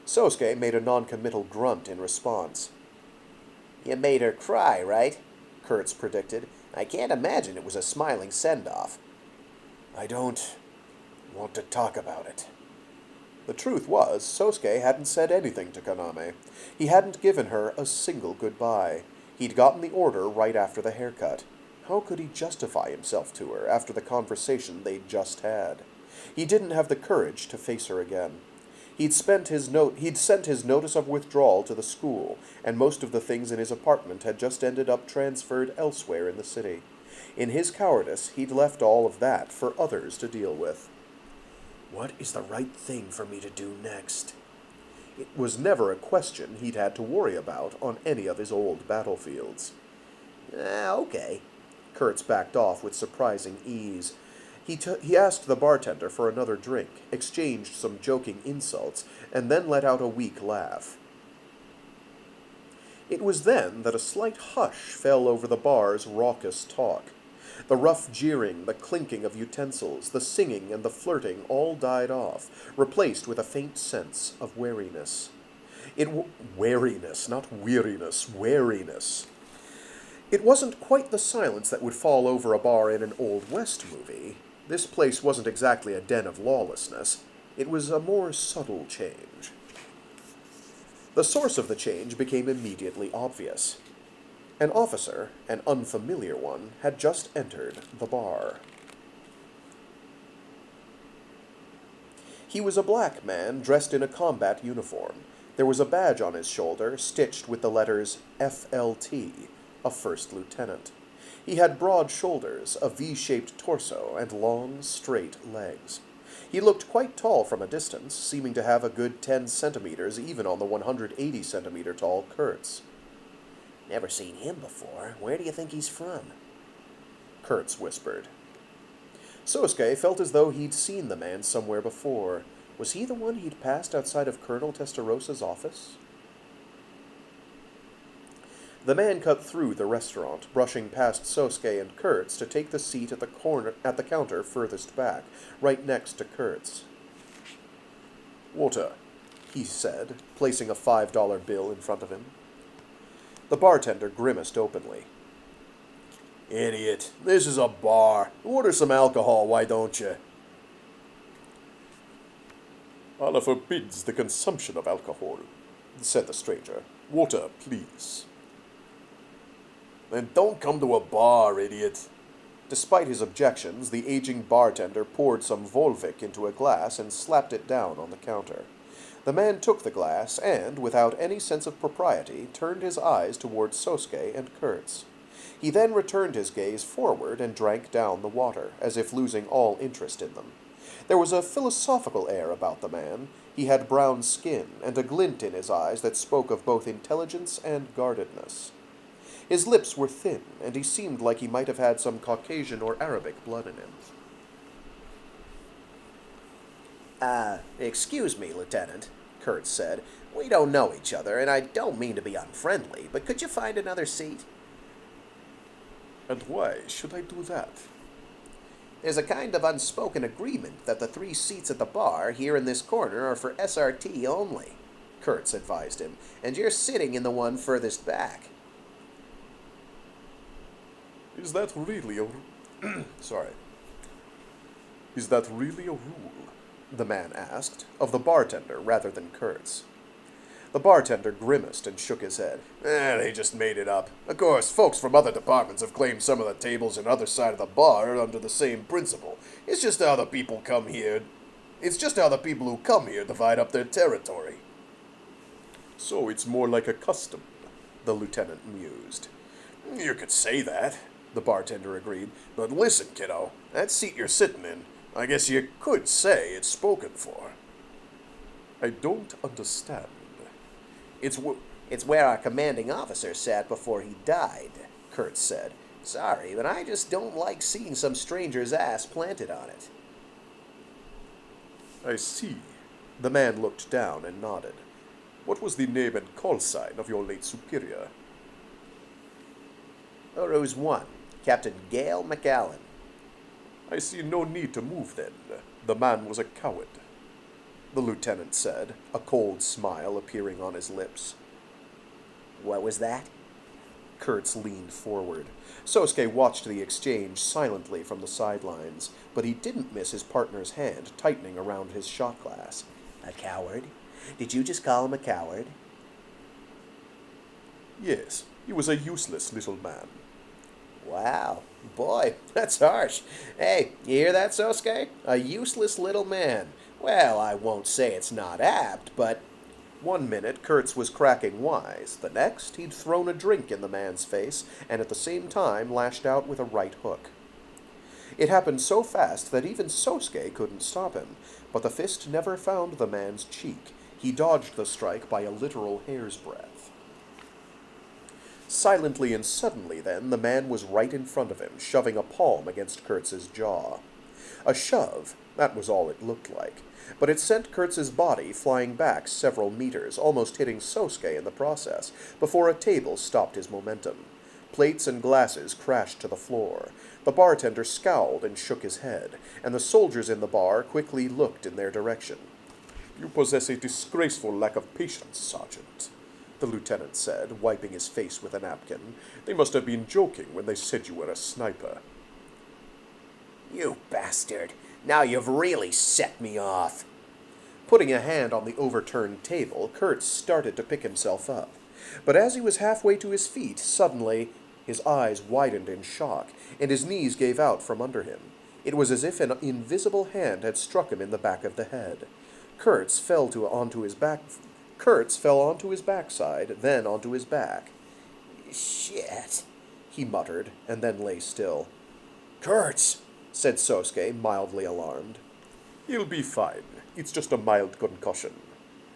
Sosuke made a non-committal grunt in response. You made her cry, right? Kurtz predicted. I can't imagine it was a smiling send-off. I don't want to talk about it. The truth was, Sosuke hadn't said anything to Kaname. He hadn't given her a single goodbye. He'd gotten the order right after the haircut. How could he justify himself to her after the conversation they'd just had? He didn't have the courage to face her again. He'd sent his notice of withdrawal to the school, and most of the things in his apartment had just ended up transferred elsewhere in the city. In his cowardice, he'd left all of that for others to deal with. What is the right thing for me to do next? It was never a question he'd had to worry about on any of his old battlefields. Okay. Kurtz backed off with surprising ease. He asked the bartender for another drink, exchanged some joking insults, and then let out a weak laugh. It was then that a slight hush fell over the bar's raucous talk. The rough jeering, the clinking of utensils, the singing, and the flirting all died off, replaced with a faint sense of wariness. Wariness, not weariness, wariness. It wasn't quite the silence that would fall over a bar in an Old West movie. This place wasn't exactly a den of lawlessness. It was a more subtle change. The source of the change became immediately obvious. An officer, an unfamiliar one, had just entered the bar. He was a black man dressed in a combat uniform. There was a badge on his shoulder stitched with the letters FLT, a first lieutenant. He had broad shoulders, a V-shaped torso, and long, straight legs. He looked quite tall from a distance, seeming to have a good 10 centimeters even on the 180-centimeter tall Kurtz. Never seen him before. Where do you think he's from? Kurtz whispered. Sosuke felt as though he'd seen the man somewhere before. Was he the one he'd passed outside of Colonel Testarosa's office? The man cut through the restaurant, brushing past Sosuke and Kurtz to take the seat at the counter furthest back, right next to Kurtz. Water, he said, placing a $5 bill in front of him. The bartender grimaced openly. Idiot, this is a bar. Order some alcohol, why don't you? Allah forbids the consumption of alcohol, said the stranger. Water, please. Then don't come to a bar, idiot. Despite his objections, the aging bartender poured some Volvic into a glass and slapped it down on the counter. The man took the glass and, without any sense of propriety, turned his eyes towards Sosuke and Kurtz. He then returned his gaze forward and drank down the water, as if losing all interest in them. There was a philosophical air about the man. He had brown skin and a glint in his eyes that spoke of both intelligence and guardedness. His lips were thin, and he seemed like he might have had some Caucasian or Arabic blood in him. Excuse me, Lieutenant, Kurtz said. We don't know each other, and I don't mean to be unfriendly, but could you find another seat? And why should I do that? There's a kind of unspoken agreement that the 3 seats at the bar here in this corner are for SRT only, Kurtz advised him, and you're sitting in the one furthest back. Is that really a... Is that really a rule? The man asked, of the bartender rather than Kurtz. The bartender grimaced and shook his head. They just made it up. Of course, folks from other departments have claimed some of the tables on other side of the bar under the same principle. It's just how the people who come here divide up their territory. So it's more like a custom, the lieutenant mused. You could say that, the bartender agreed. But listen, kiddo, that seat you're sitting in, I guess you could say it's spoken for. I don't understand. It's where our commanding officer sat before he died, Kurtz said. Sorry, but I just don't like seeing some stranger's ass planted on it. I see. The man looked down and nodded. What was the name and call sign of your late superior? Rose 1, Captain Gale McAllen. I see no need to move then. The man was a coward, the lieutenant said, a cold smile appearing on his lips. What was that? Kurtz leaned forward. Sosuke watched the exchange silently from the sidelines, but he didn't miss his partner's hand tightening around his shot glass. A coward? Did you just call him a coward? Yes, he was a useless little man. Wow. Boy, that's harsh. Hey, you hear that, Sosuke? A useless little man. Well, I won't say it's not apt, but... One minute, Kurtz was cracking wise. The next, he'd thrown a drink in the man's face, and at the same time lashed out with a right hook. It happened so fast that even Sosuke couldn't stop him, but the fist never found the man's cheek. He dodged the strike by a literal hair's breadth. Silently and suddenly, then, the man was right in front of him, shoving a palm against Kurtz's jaw. A shove, that was all it looked like. But it sent Kurtz's body flying back several meters, almost hitting Sosuke in the process, before a table stopped his momentum. Plates and glasses crashed to the floor. The bartender scowled and shook his head, and the soldiers in the bar quickly looked in their direction. You possess a disgraceful lack of patience, Sergeant, the lieutenant said, wiping his face with a napkin. They must have been joking when they said you were a sniper. You bastard. Now you've really set me off. Putting a hand on the overturned table, Kurtz started to pick himself up. But as he was halfway to his feet, suddenly his eyes widened in shock, and his knees gave out from under him. It was as if an invisible hand had struck him in the back of the head. Kurtz fell onto his backside, then onto his back. Shit, he muttered, and then lay still. Kurtz, said Sosuke, mildly alarmed. He'll be fine. It's just a mild concussion,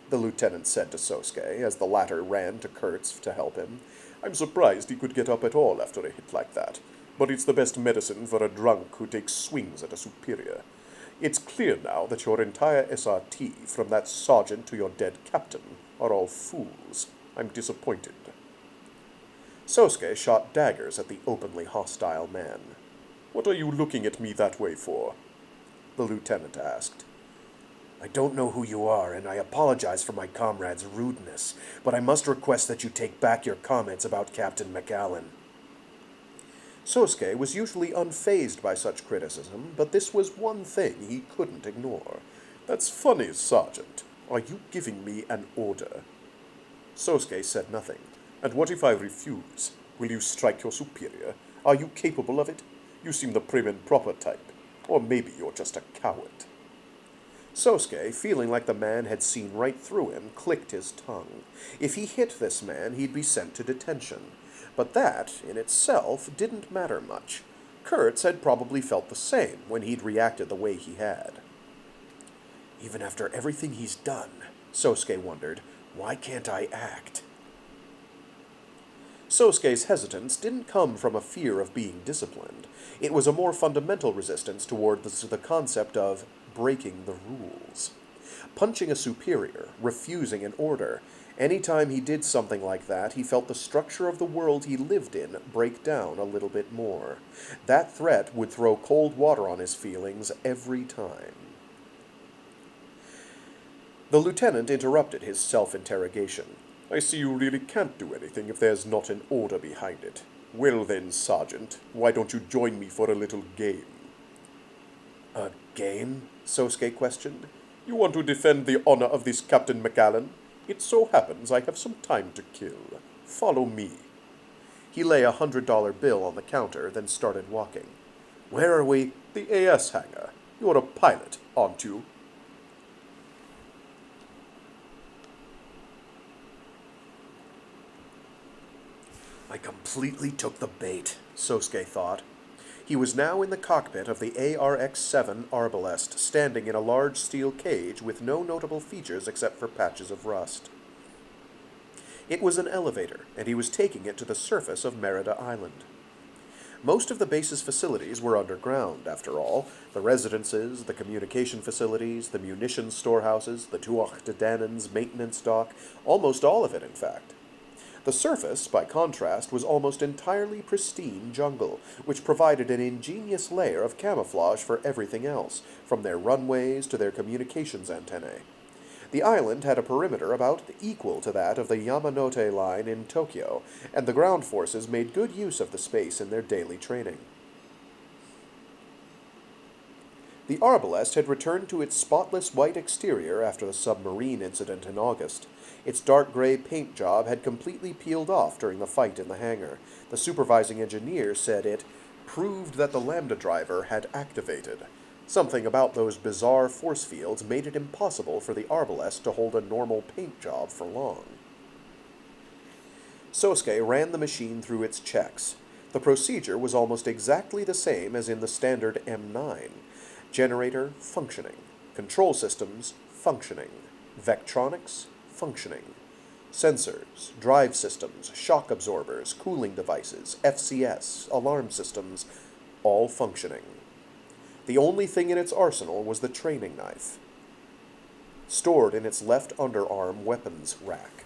the lieutenant said to Sosuke, as the latter ran to Kurtz to help him. I'm surprised he could get up at all after a hit like that, but it's the best medicine for a drunk who takes swings at a superior. It's clear now that your entire SRT, from that sergeant to your dead captain, are all fools. I'm disappointed. Sosuke shot daggers at the openly hostile man. What are you looking at me that way for? The lieutenant asked. I don't know who you are, and I apologize for my comrade's rudeness, but I must request that you take back your comments about Captain McAllen. Sosuke was usually unfazed by such criticism, but this was one thing he couldn't ignore. That's funny, Sergeant. Are you giving me an order? Sosuke said nothing. And what if I refuse? Will you strike your superior? Are you capable of it? You seem the prim and proper type. Or maybe you're just a coward. Sosuke, feeling like the man had seen right through him, clicked his tongue. If he hit this man, he'd be sent to detention. But that, in itself, didn't matter much. Kurtz had probably felt the same when he'd reacted the way he had. Even after everything he's done, Sosuke wondered, why can't I act? Sosuke's hesitance didn't come from a fear of being disciplined. It was a more fundamental resistance toward the concept of breaking the rules. Punching a superior, refusing an order. Any time he did something like that, he felt the structure of the world he lived in break down a little bit more. That threat would throw cold water on his feelings every time. The lieutenant interrupted his self-interrogation. I see you really can't do anything if there's not an order behind it. Well then, Sergeant, why don't you join me for a little game? A game? Sosuke questioned. You want to defend the honor of this Captain McAllen? It so happens I have some time to kill. Follow me. He lay $100 bill on the counter, then started walking. Where are we? The AS hangar. You're a pilot, aren't you? I completely took the bait, Sosuke thought. He was now in the cockpit of the ARX-7 Arbalest, standing in a large steel cage with no notable features except for patches of rust. It was an elevator, and he was taking it to the surface of Merida Island. Most of the base's facilities were underground, after all. The residences, the communication facilities, the munitions storehouses, the Tuatha De Danaan's maintenance dock, almost all of it, in fact. The surface, by contrast, was almost entirely pristine jungle, which provided an ingenious layer of camouflage for everything else, from their runways to their communications antennae. The island had a perimeter about equal to that of the Yamanote line in Tokyo, and the ground forces made good use of the space in their daily training. The Arbalest had returned to its spotless white exterior after the submarine incident in August. Its dark gray paint job had completely peeled off during the fight in the hangar. The supervising engineer said it proved that the Lambda driver had activated. Something about those bizarre force fields made it impossible for the Arbalest to hold a normal paint job for long. Sosuke ran the machine through its checks. The procedure was almost exactly the same as in the standard M9. Generator, functioning. Control systems, functioning. Vectronics, functioning. Sensors, drive systems, shock absorbers, cooling devices, FCS, alarm systems, all functioning. The only thing in its arsenal was the training knife, stored in its left underarm weapons rack.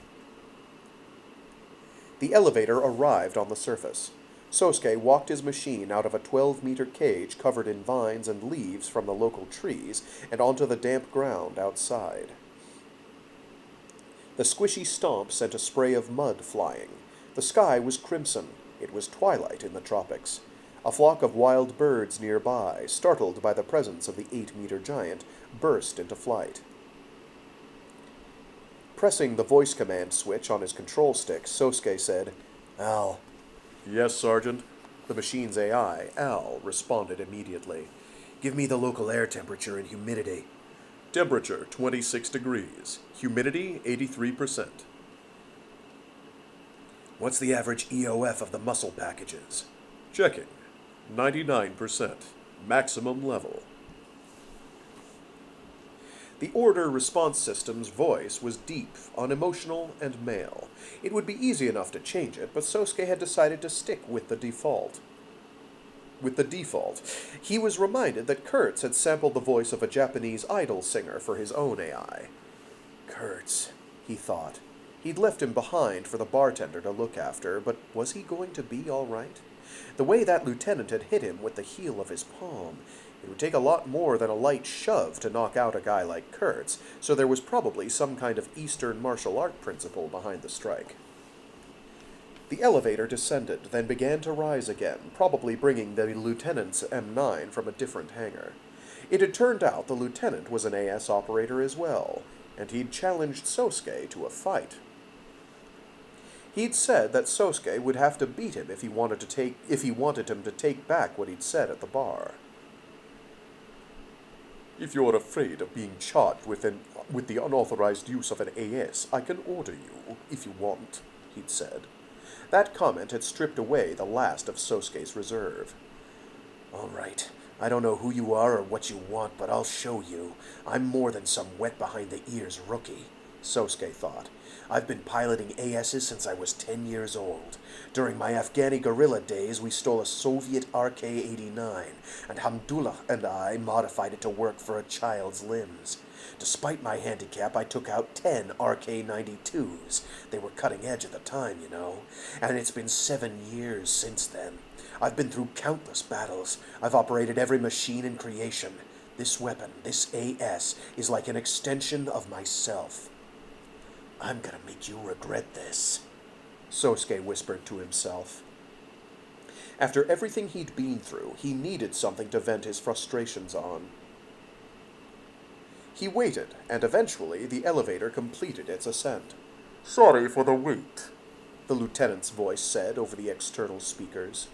The elevator arrived on the surface. Sosuke walked his machine out of a 12-meter cage covered in vines and leaves from the local trees and onto the damp ground outside. The squishy stomp sent a spray of mud flying. The sky was crimson. It was twilight in the tropics. A flock of wild birds nearby, startled by the presence of the 8-meter giant, burst into flight. Pressing the voice command switch on his control stick, Sosuke said, "Al." Yes, Sergeant. The machine's AI, Al, responded immediately. "Give me the local air temperature and humidity." Temperature 26 degrees. Humidity 83%. "What's the average EOF of the muscle packages?" Checking. 99%. Maximum level. The order response system's voice was deep, unemotional, and male. It would be easy enough to change it, but Sosuke had decided to stick with the default. He was reminded that Kurtz had sampled the voice of a Japanese idol singer for his own AI. Kurtz, he thought. He'd left him behind for the bartender to look after, but was he going to be all right? The way that lieutenant had hit him with the heel of his palm, it would take a lot more than a light shove to knock out a guy like Kurtz, so there was probably some kind of Eastern martial art principle behind the strike. The elevator descended, then began to rise again, probably bringing the lieutenant's M9 from a different hangar. It had turned out the lieutenant was an AS operator as well, and he'd challenged Sosuke to a fight. He'd said that Sosuke would have to beat him if he wanted him to take back what he'd said at the bar. If you're afraid of being charged with the unauthorized use of an AS, I can order you, if you want, he'd said. That comment had stripped away the last of Sosuke's reserve. "All right, I don't know who you are or what you want, but I'll show you. I'm more than some wet-behind-the-ears rookie," Sosuke thought. "I've been piloting ASs since I was 10 years old. During my Afghani guerrilla days, we stole a Soviet RK-89, and Hamdullah and I modified it to work for a child's limbs. Despite my handicap, I took out 10 RK-92s. They were cutting edge at the time, you know. And it's been 7 years since then. I've been through countless battles. I've operated every machine in creation. This weapon, this AS, is like an extension of myself. I'm gonna make you regret this," Sosuke whispered to himself. After everything he'd been through, he needed something to vent his frustrations on. He waited, and eventually the elevator completed its ascent. Sorry for the wait, The lieutenant's voice said over the external speakers.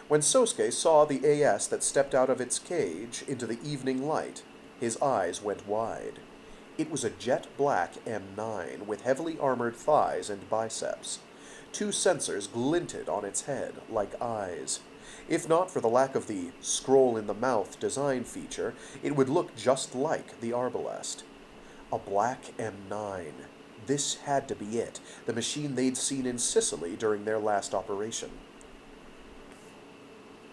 When Sosuke saw the AS that stepped out of its cage into the evening light, his eyes went wide. It was a jet black M9 with heavily armored thighs and biceps. Two sensors glinted on its head like eyes. If not for the lack of the scroll in the mouth design feature, it would look just like the Arbalest. A black M9. This had to be it, the machine they'd seen in Sicily during their last operation.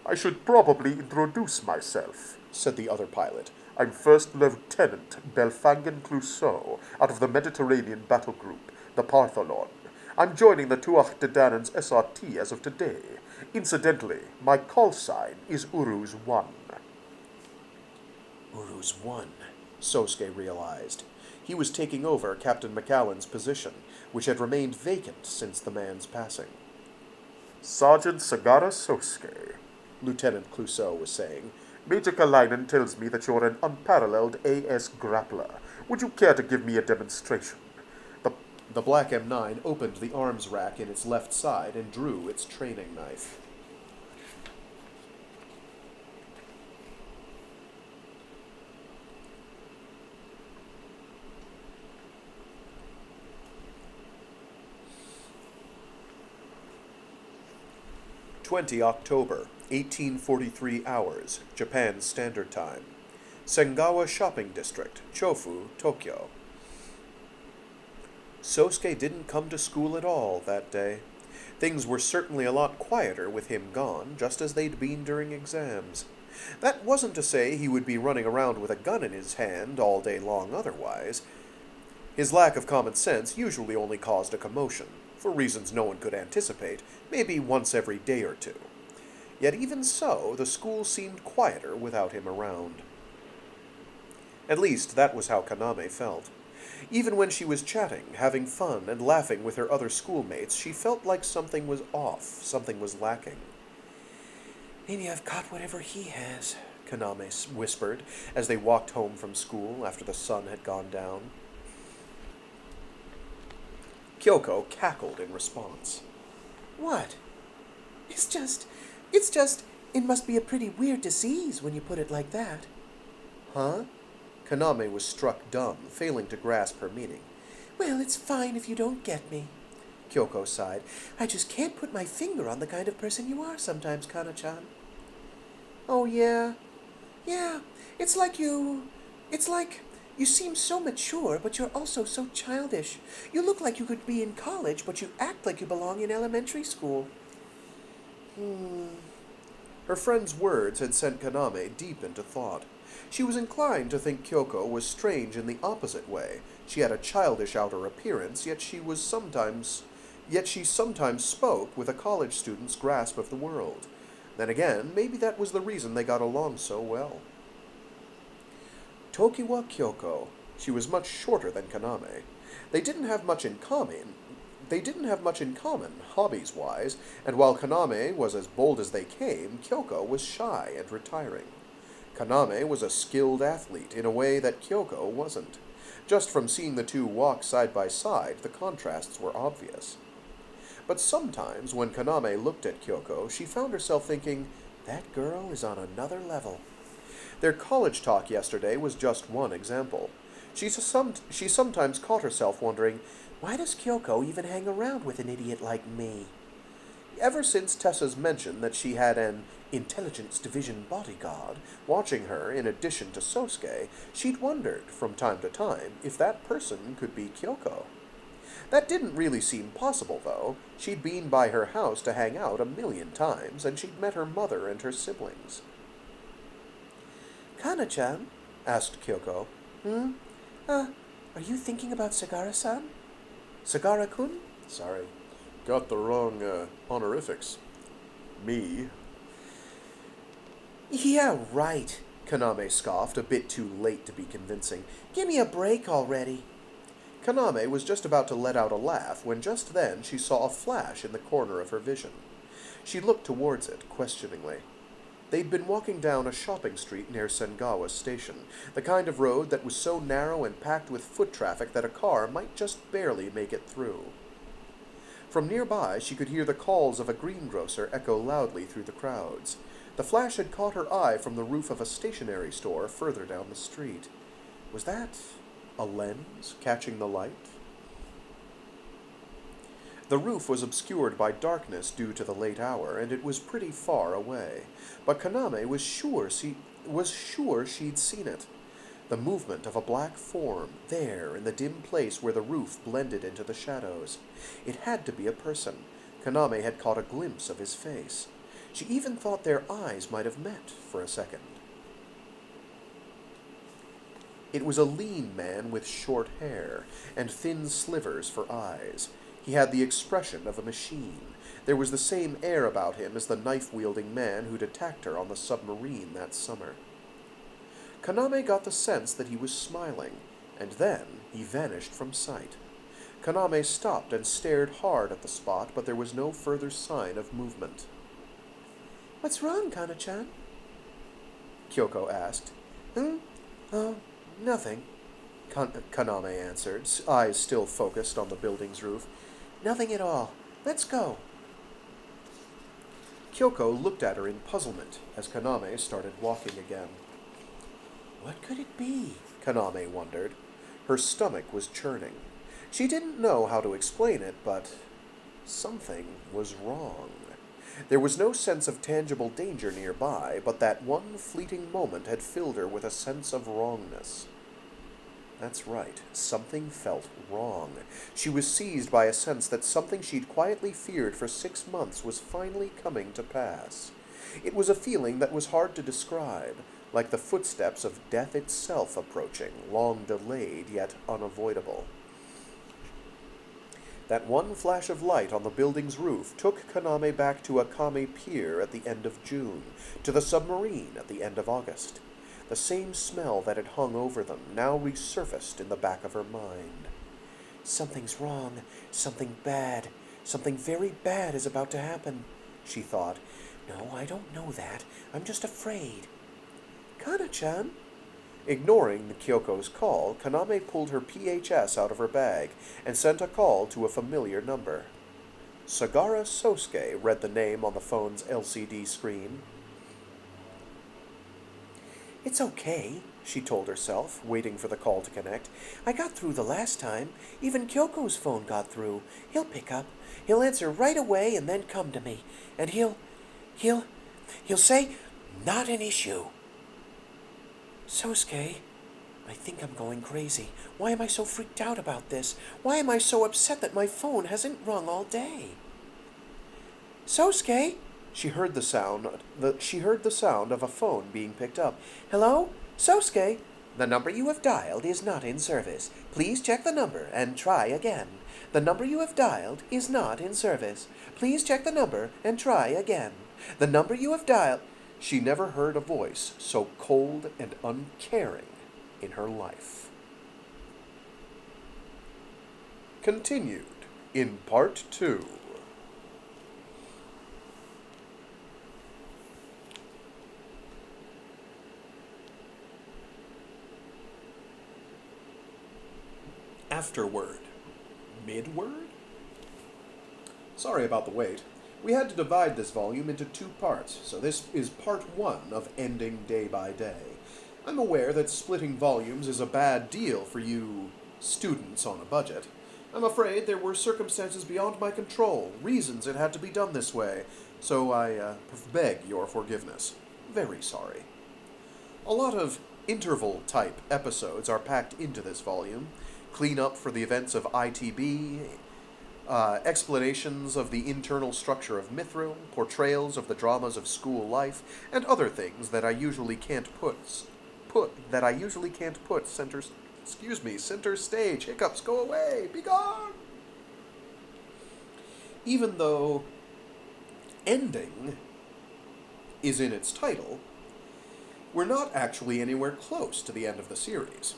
I should probably introduce myself, said the other pilot. I'm First Lieutenant Belfangan Clouseau, out of the Mediterranean Battle Group, the Partholon. I'm joining the Tuatha De Danaan's SRT as of today. Incidentally, my call sign is Uruz 1. Uruz 1, Sosuke realized. He was taking over Captain McAllen's position, which had remained vacant since the man's passing. Sergeant Sagara Sosuke, Lieutenant Clouseau was saying. Major Kalainen tells me that you're an unparalleled AS grappler. Would you care to give me a demonstration? The black M9 opened the arms rack in its left side and drew its training knife. October 1843 hours, Japan Standard Time. Sengawa Shopping District, Chofu, Tokyo. Sosuke didn't come to school at all that day. Things were certainly a lot quieter with him gone, just as they'd been during exams. That wasn't to say he would be running around with a gun in his hand all day long otherwise. His lack of common sense usually only caused a commotion, for reasons no one could anticipate, maybe once every day or two. Yet even so, the school seemed quieter without him around. At least that was how Kaname felt. Even when she was chatting, having fun, and laughing with her other schoolmates, she felt like something was off, something was lacking. "Maybe I've got whatever he has," Kaname whispered, as they walked home from school after the sun had gone down. Kyoko cackled in response. "What? It must be a pretty weird disease when you put it like that." "Huh?" Kaname was struck dumb, failing to grasp her meaning. "Well, it's fine if you don't get me," Kyoko sighed. "I just can't put my finger on the kind of person you are sometimes, Kana-chan." "Oh, yeah? Yeah, it's like you seem so mature, but you're also so childish. You look like you could be in college, but you act like you belong in elementary school." Her friend's words had sent Kaname deep into thought. She was inclined to think Kyoko was strange in the opposite way. She had a childish outer appearance, yet she sometimes spoke with a college student's grasp of the world. Then again, maybe that was the reason they got along so well. Tokiwa Kyoko. She was much shorter than Kaname. They didn't have much in common, hobbies-wise, and while Kaname was as bold as they came, Kyoko was shy and retiring. Kaname was a skilled athlete in a way that Kyoko wasn't. Just from seeing the two walk side by side, the contrasts were obvious. But sometimes, when Kaname looked at Kyoko, she found herself thinking, that girl is on another level. Their college talk yesterday was just one example. She sometimes caught herself wondering, why does Kyoko even hang around with an idiot like me? Ever since Tessa's mention that she had an intelligence division bodyguard watching her in addition to Sosuke, she'd wondered from time to time if that person could be Kyoko. That didn't really seem possible, though. She'd been by her house to hang out 1,000,000 times, and she'd met her mother and her siblings. "Kana-chan?" asked Kyoko. Are you thinking about Sagara-san? Sagara-kun? Sorry. Got the wrong honorifics. Me. Yeah, right, Kaname scoffed, a bit too late to be convincing. Give me a break already. Kaname was just about to let out a laugh when just then she saw a flash in the corner of her vision. She looked towards it, questioningly. They'd been walking down a shopping street near Sengawa Station, the kind of road that was so narrow and packed with foot traffic that a car might just barely make it through. From nearby, she could hear the calls of a greengrocer echo loudly through the crowds. The flash had caught her eye from the roof of a stationery store further down the street. Was that a lens catching the light? The roof was obscured by darkness due to the late hour, and it was pretty far away. But Kaname was sure she'd seen it. The movement of a black form, there in the dim place where the roof blended into the shadows. It had to be a person. Kaname had caught a glimpse of his face. She even thought their eyes might have met for a second. It was a lean man with short hair and thin slivers for eyes. He had the expression of a machine. There was the same air about him as the knife-wielding man who'd attacked her on the submarine that summer. Kaname got the sense that he was smiling, and then he vanished from sight. Kaname stopped and stared hard at the spot, but there was no further sign of movement. "What's wrong, Kana-chan?" Kyoko asked. Oh, nothing," Kaname answered, eyes still focused on the building's roof. "Nothing at all. Let's go." Kyoko looked at her in puzzlement as Kaname started walking again. What could it be? Kaname wondered. Her stomach was churning. She didn't know how to explain it, but something was wrong. There was no sense of tangible danger nearby, but that one fleeting moment had filled her with a sense of wrongness. That's right, something felt wrong. She was seized by a sense that something she'd quietly feared for 6 months was finally coming to pass. It was a feeling that was hard to describe, like the footsteps of death itself approaching, long delayed yet unavoidable. That one flash of light on the building's roof took Kaname back to Akame Pier at the end of June, to the submarine at the end of August. The same smell that had hung over them now resurfaced in the back of her mind. Something's wrong, something bad, something very bad is about to happen, she thought. No, I don't know that. I'm just afraid. Kana-chan? Ignoring the Kyoko's call, Kaname pulled her PHS out of her bag and sent a call to a familiar number. Sagara Sosuke read the name on the phone's LCD screen. It's okay, she told herself, waiting for the call to connect. I got through the last time. Even Kyoko's phone got through. He'll pick up. He'll answer right away and then come to me. And he'll say, not an issue. Sosuke, I think I'm going crazy. Why am I so freaked out about this? Why am I so upset that my phone hasn't rung all day? Sosuke? She heard the sound of a phone being picked up. Hello? Sosuke? The number you have dialed is not in service. Please check the number and try again. The number you have dialed is not in service. Please check the number and try again. The number you have dialed... She never heard a voice so cold and uncaring in her life. Continued in Part 2. Afterword. Midword? Sorry about the wait. We had to divide this volume into 2 parts, so this is part 1 of Ending Day by Day. I'm aware that splitting volumes is a bad deal for you students on a budget. I'm afraid there were circumstances beyond my control, reasons it had to be done this way, so I beg your forgiveness. Very sorry. A lot of interval-type episodes are packed into this volume. Clean up for the events of ITB, explanations of the internal structure of Mithril, portrayals of the dramas of school life, and other things that I usually can't put center stage. Hiccups, go away, be gone. Even though ending is in its title, we're not actually anywhere close to the end of the series.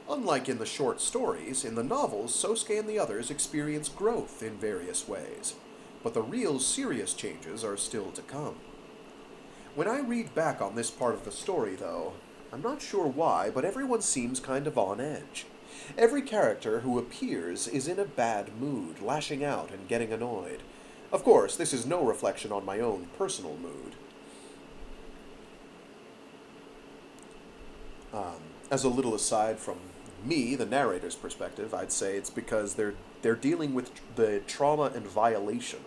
Unlike in the short stories, in the novels, Sosuke and the others experience growth in various ways, but the real serious changes are still to come. When I read back on this part of the story, though, I'm not sure why, but everyone seems kind of on edge. Every character who appears is in a bad mood, lashing out and getting annoyed. Of course, this is no reflection on my own personal mood. As a little aside from me, the narrator's perspective, I'd say it's because they're They're dealing with the trauma and violation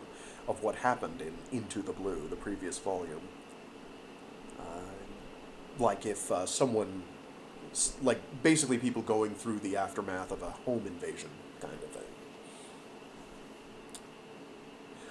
of what happened in Into the Blue, the previous volume. Like if someone, like basically people going through the aftermath of a home invasion kind of thing.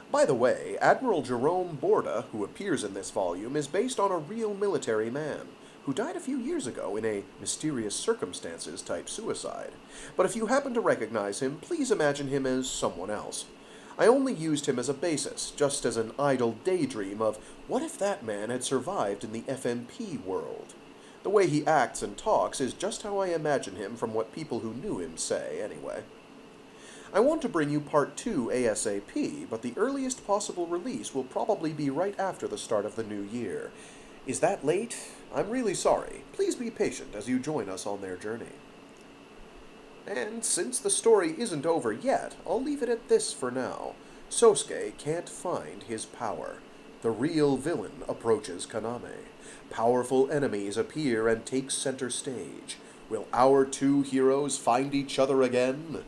By the way, Admiral Jerome Borda, who appears in this volume, is based on a real military man who died a few years ago in a mysterious circumstances type suicide. But if you happen to recognize him, please imagine him as someone else. I only used him as a basis, just as an idle daydream of what if that man had survived in the FMP world. The way he acts and talks is just how I imagine him from what people who knew him say, anyway. I want to bring you Part 2 ASAP, but the earliest possible release will probably be right after the start of the new year. Is that late? I'm really sorry. Please be patient as you join us on their journey. And since the story isn't over yet, I'll leave it at this for now. Sosuke can't find his power. The real villain approaches Kaname. Powerful enemies appear and take center stage. Will our two heroes find each other again?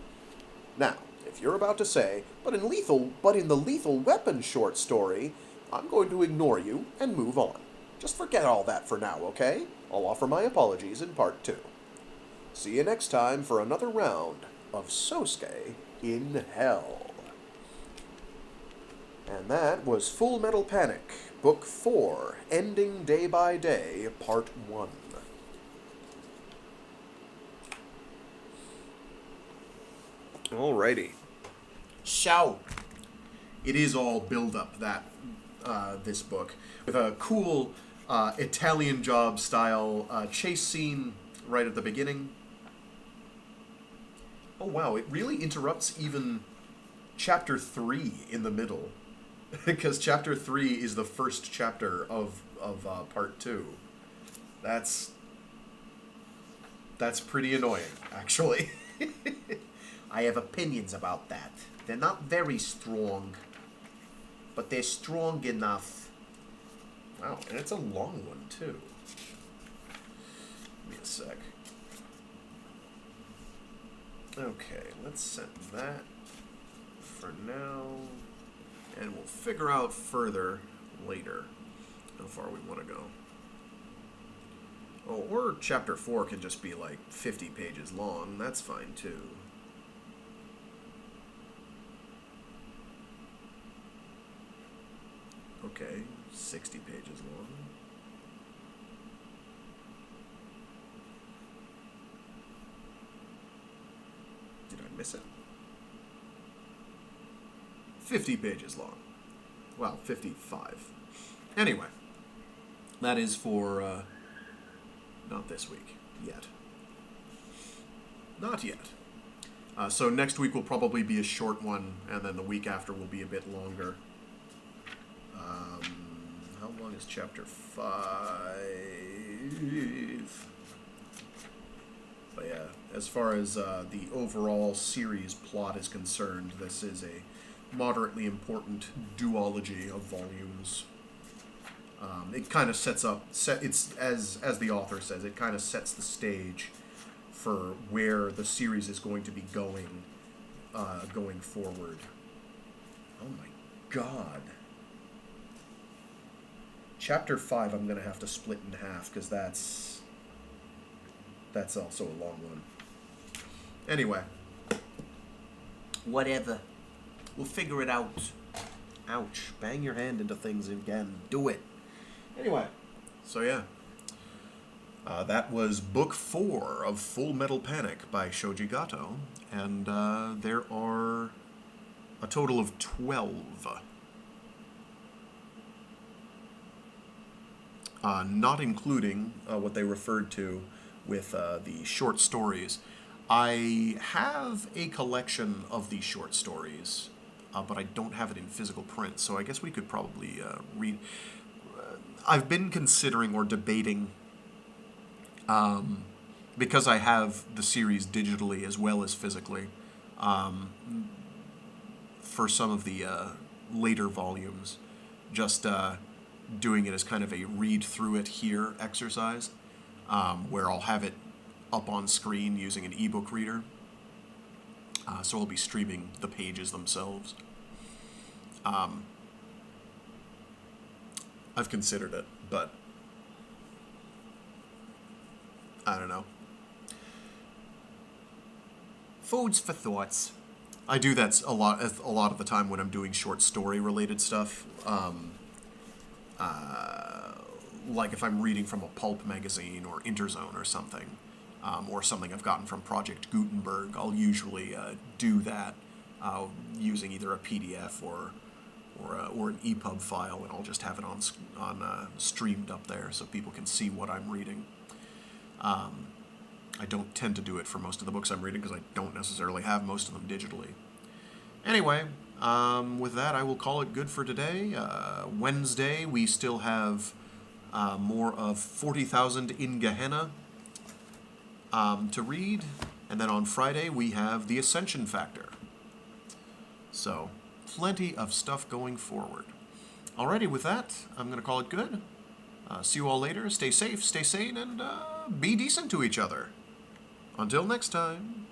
Now, if you're about to say, but in the Lethal Weapon short story, I'm going to ignore you and move on. Just forget all that for now, okay? I'll offer my apologies in Part 2. See you next time for another round of Sosuke in Hell. And that was Full Metal Panic, Book 4, Ending Day by Day, Part 1. Alrighty. So, it is all build-up, that, this book, with a cool Italian Job style chase scene right at the beginning. Oh wow, it really interrupts even Chapter 3 in the middle. Because Chapter 3 is the first chapter of Part 2. That's pretty annoying, actually. I have opinions about that. They're not very strong, but they're strong enough. Wow, and it's a long one, too. Give me a sec. Okay, let's set that for now, and we'll figure out further later how far we want to go. Oh, or Chapter 4 can just be like 50 pages long. That's fine, too. Okay, 60 pages long. Did I miss it? 50 pages long. Well, 55. Anyway, that is for, not this week, yet. Not yet. So next week will probably be a short one, and then the week after will be a bit longer. How long is Chapter 5? But yeah, as far as the overall series plot is concerned, this is a moderately important duology of volumes. It kind of sets up, it's as the author says, it kind of sets the stage for where the series is going to be going forward. Oh my god. Chapter 5 I'm going to have to split in half, because that's also a long one. Anyway. Whatever. We'll figure it out. Ouch. Bang your hand into things again. Do it. Anyway. So yeah. That was Book 4 of Full Metal Panic by Shouji Gatou. And there are a total of 12. Not including what they referred to with the short stories. I have a collection of these short stories, but I don't have it in physical print, so I guess we could probably read. I've been considering or debating, because I have the series digitally as well as physically, for some of the later volumes, just doing it as kind of a read through it here exercise, where I'll have it up on screen using an ebook reader. So I'll be streaming the pages themselves. I've considered it, but I don't know. Foods for thoughts. I do that a lot of the time when I'm doing short story related stuff. Like if I'm reading from a pulp magazine or Interzone or something, or something I've gotten from Project Gutenberg, I'll usually do that using either a PDF or an EPUB file, and I'll just have it on streamed up there so people can see what I'm reading. I don't tend to do it for most of the books I'm reading because I don't necessarily have most of them digitally. Anyway, with that, I will call it good for today. Wednesday, we still have more of 40,000 in Gehenna to read. And then on Friday, we have The Ascension Factor. So, plenty of stuff going forward. Alrighty, with that, I'm going to call it good. See you all later. Stay safe, stay sane, and be decent to each other. Until next time.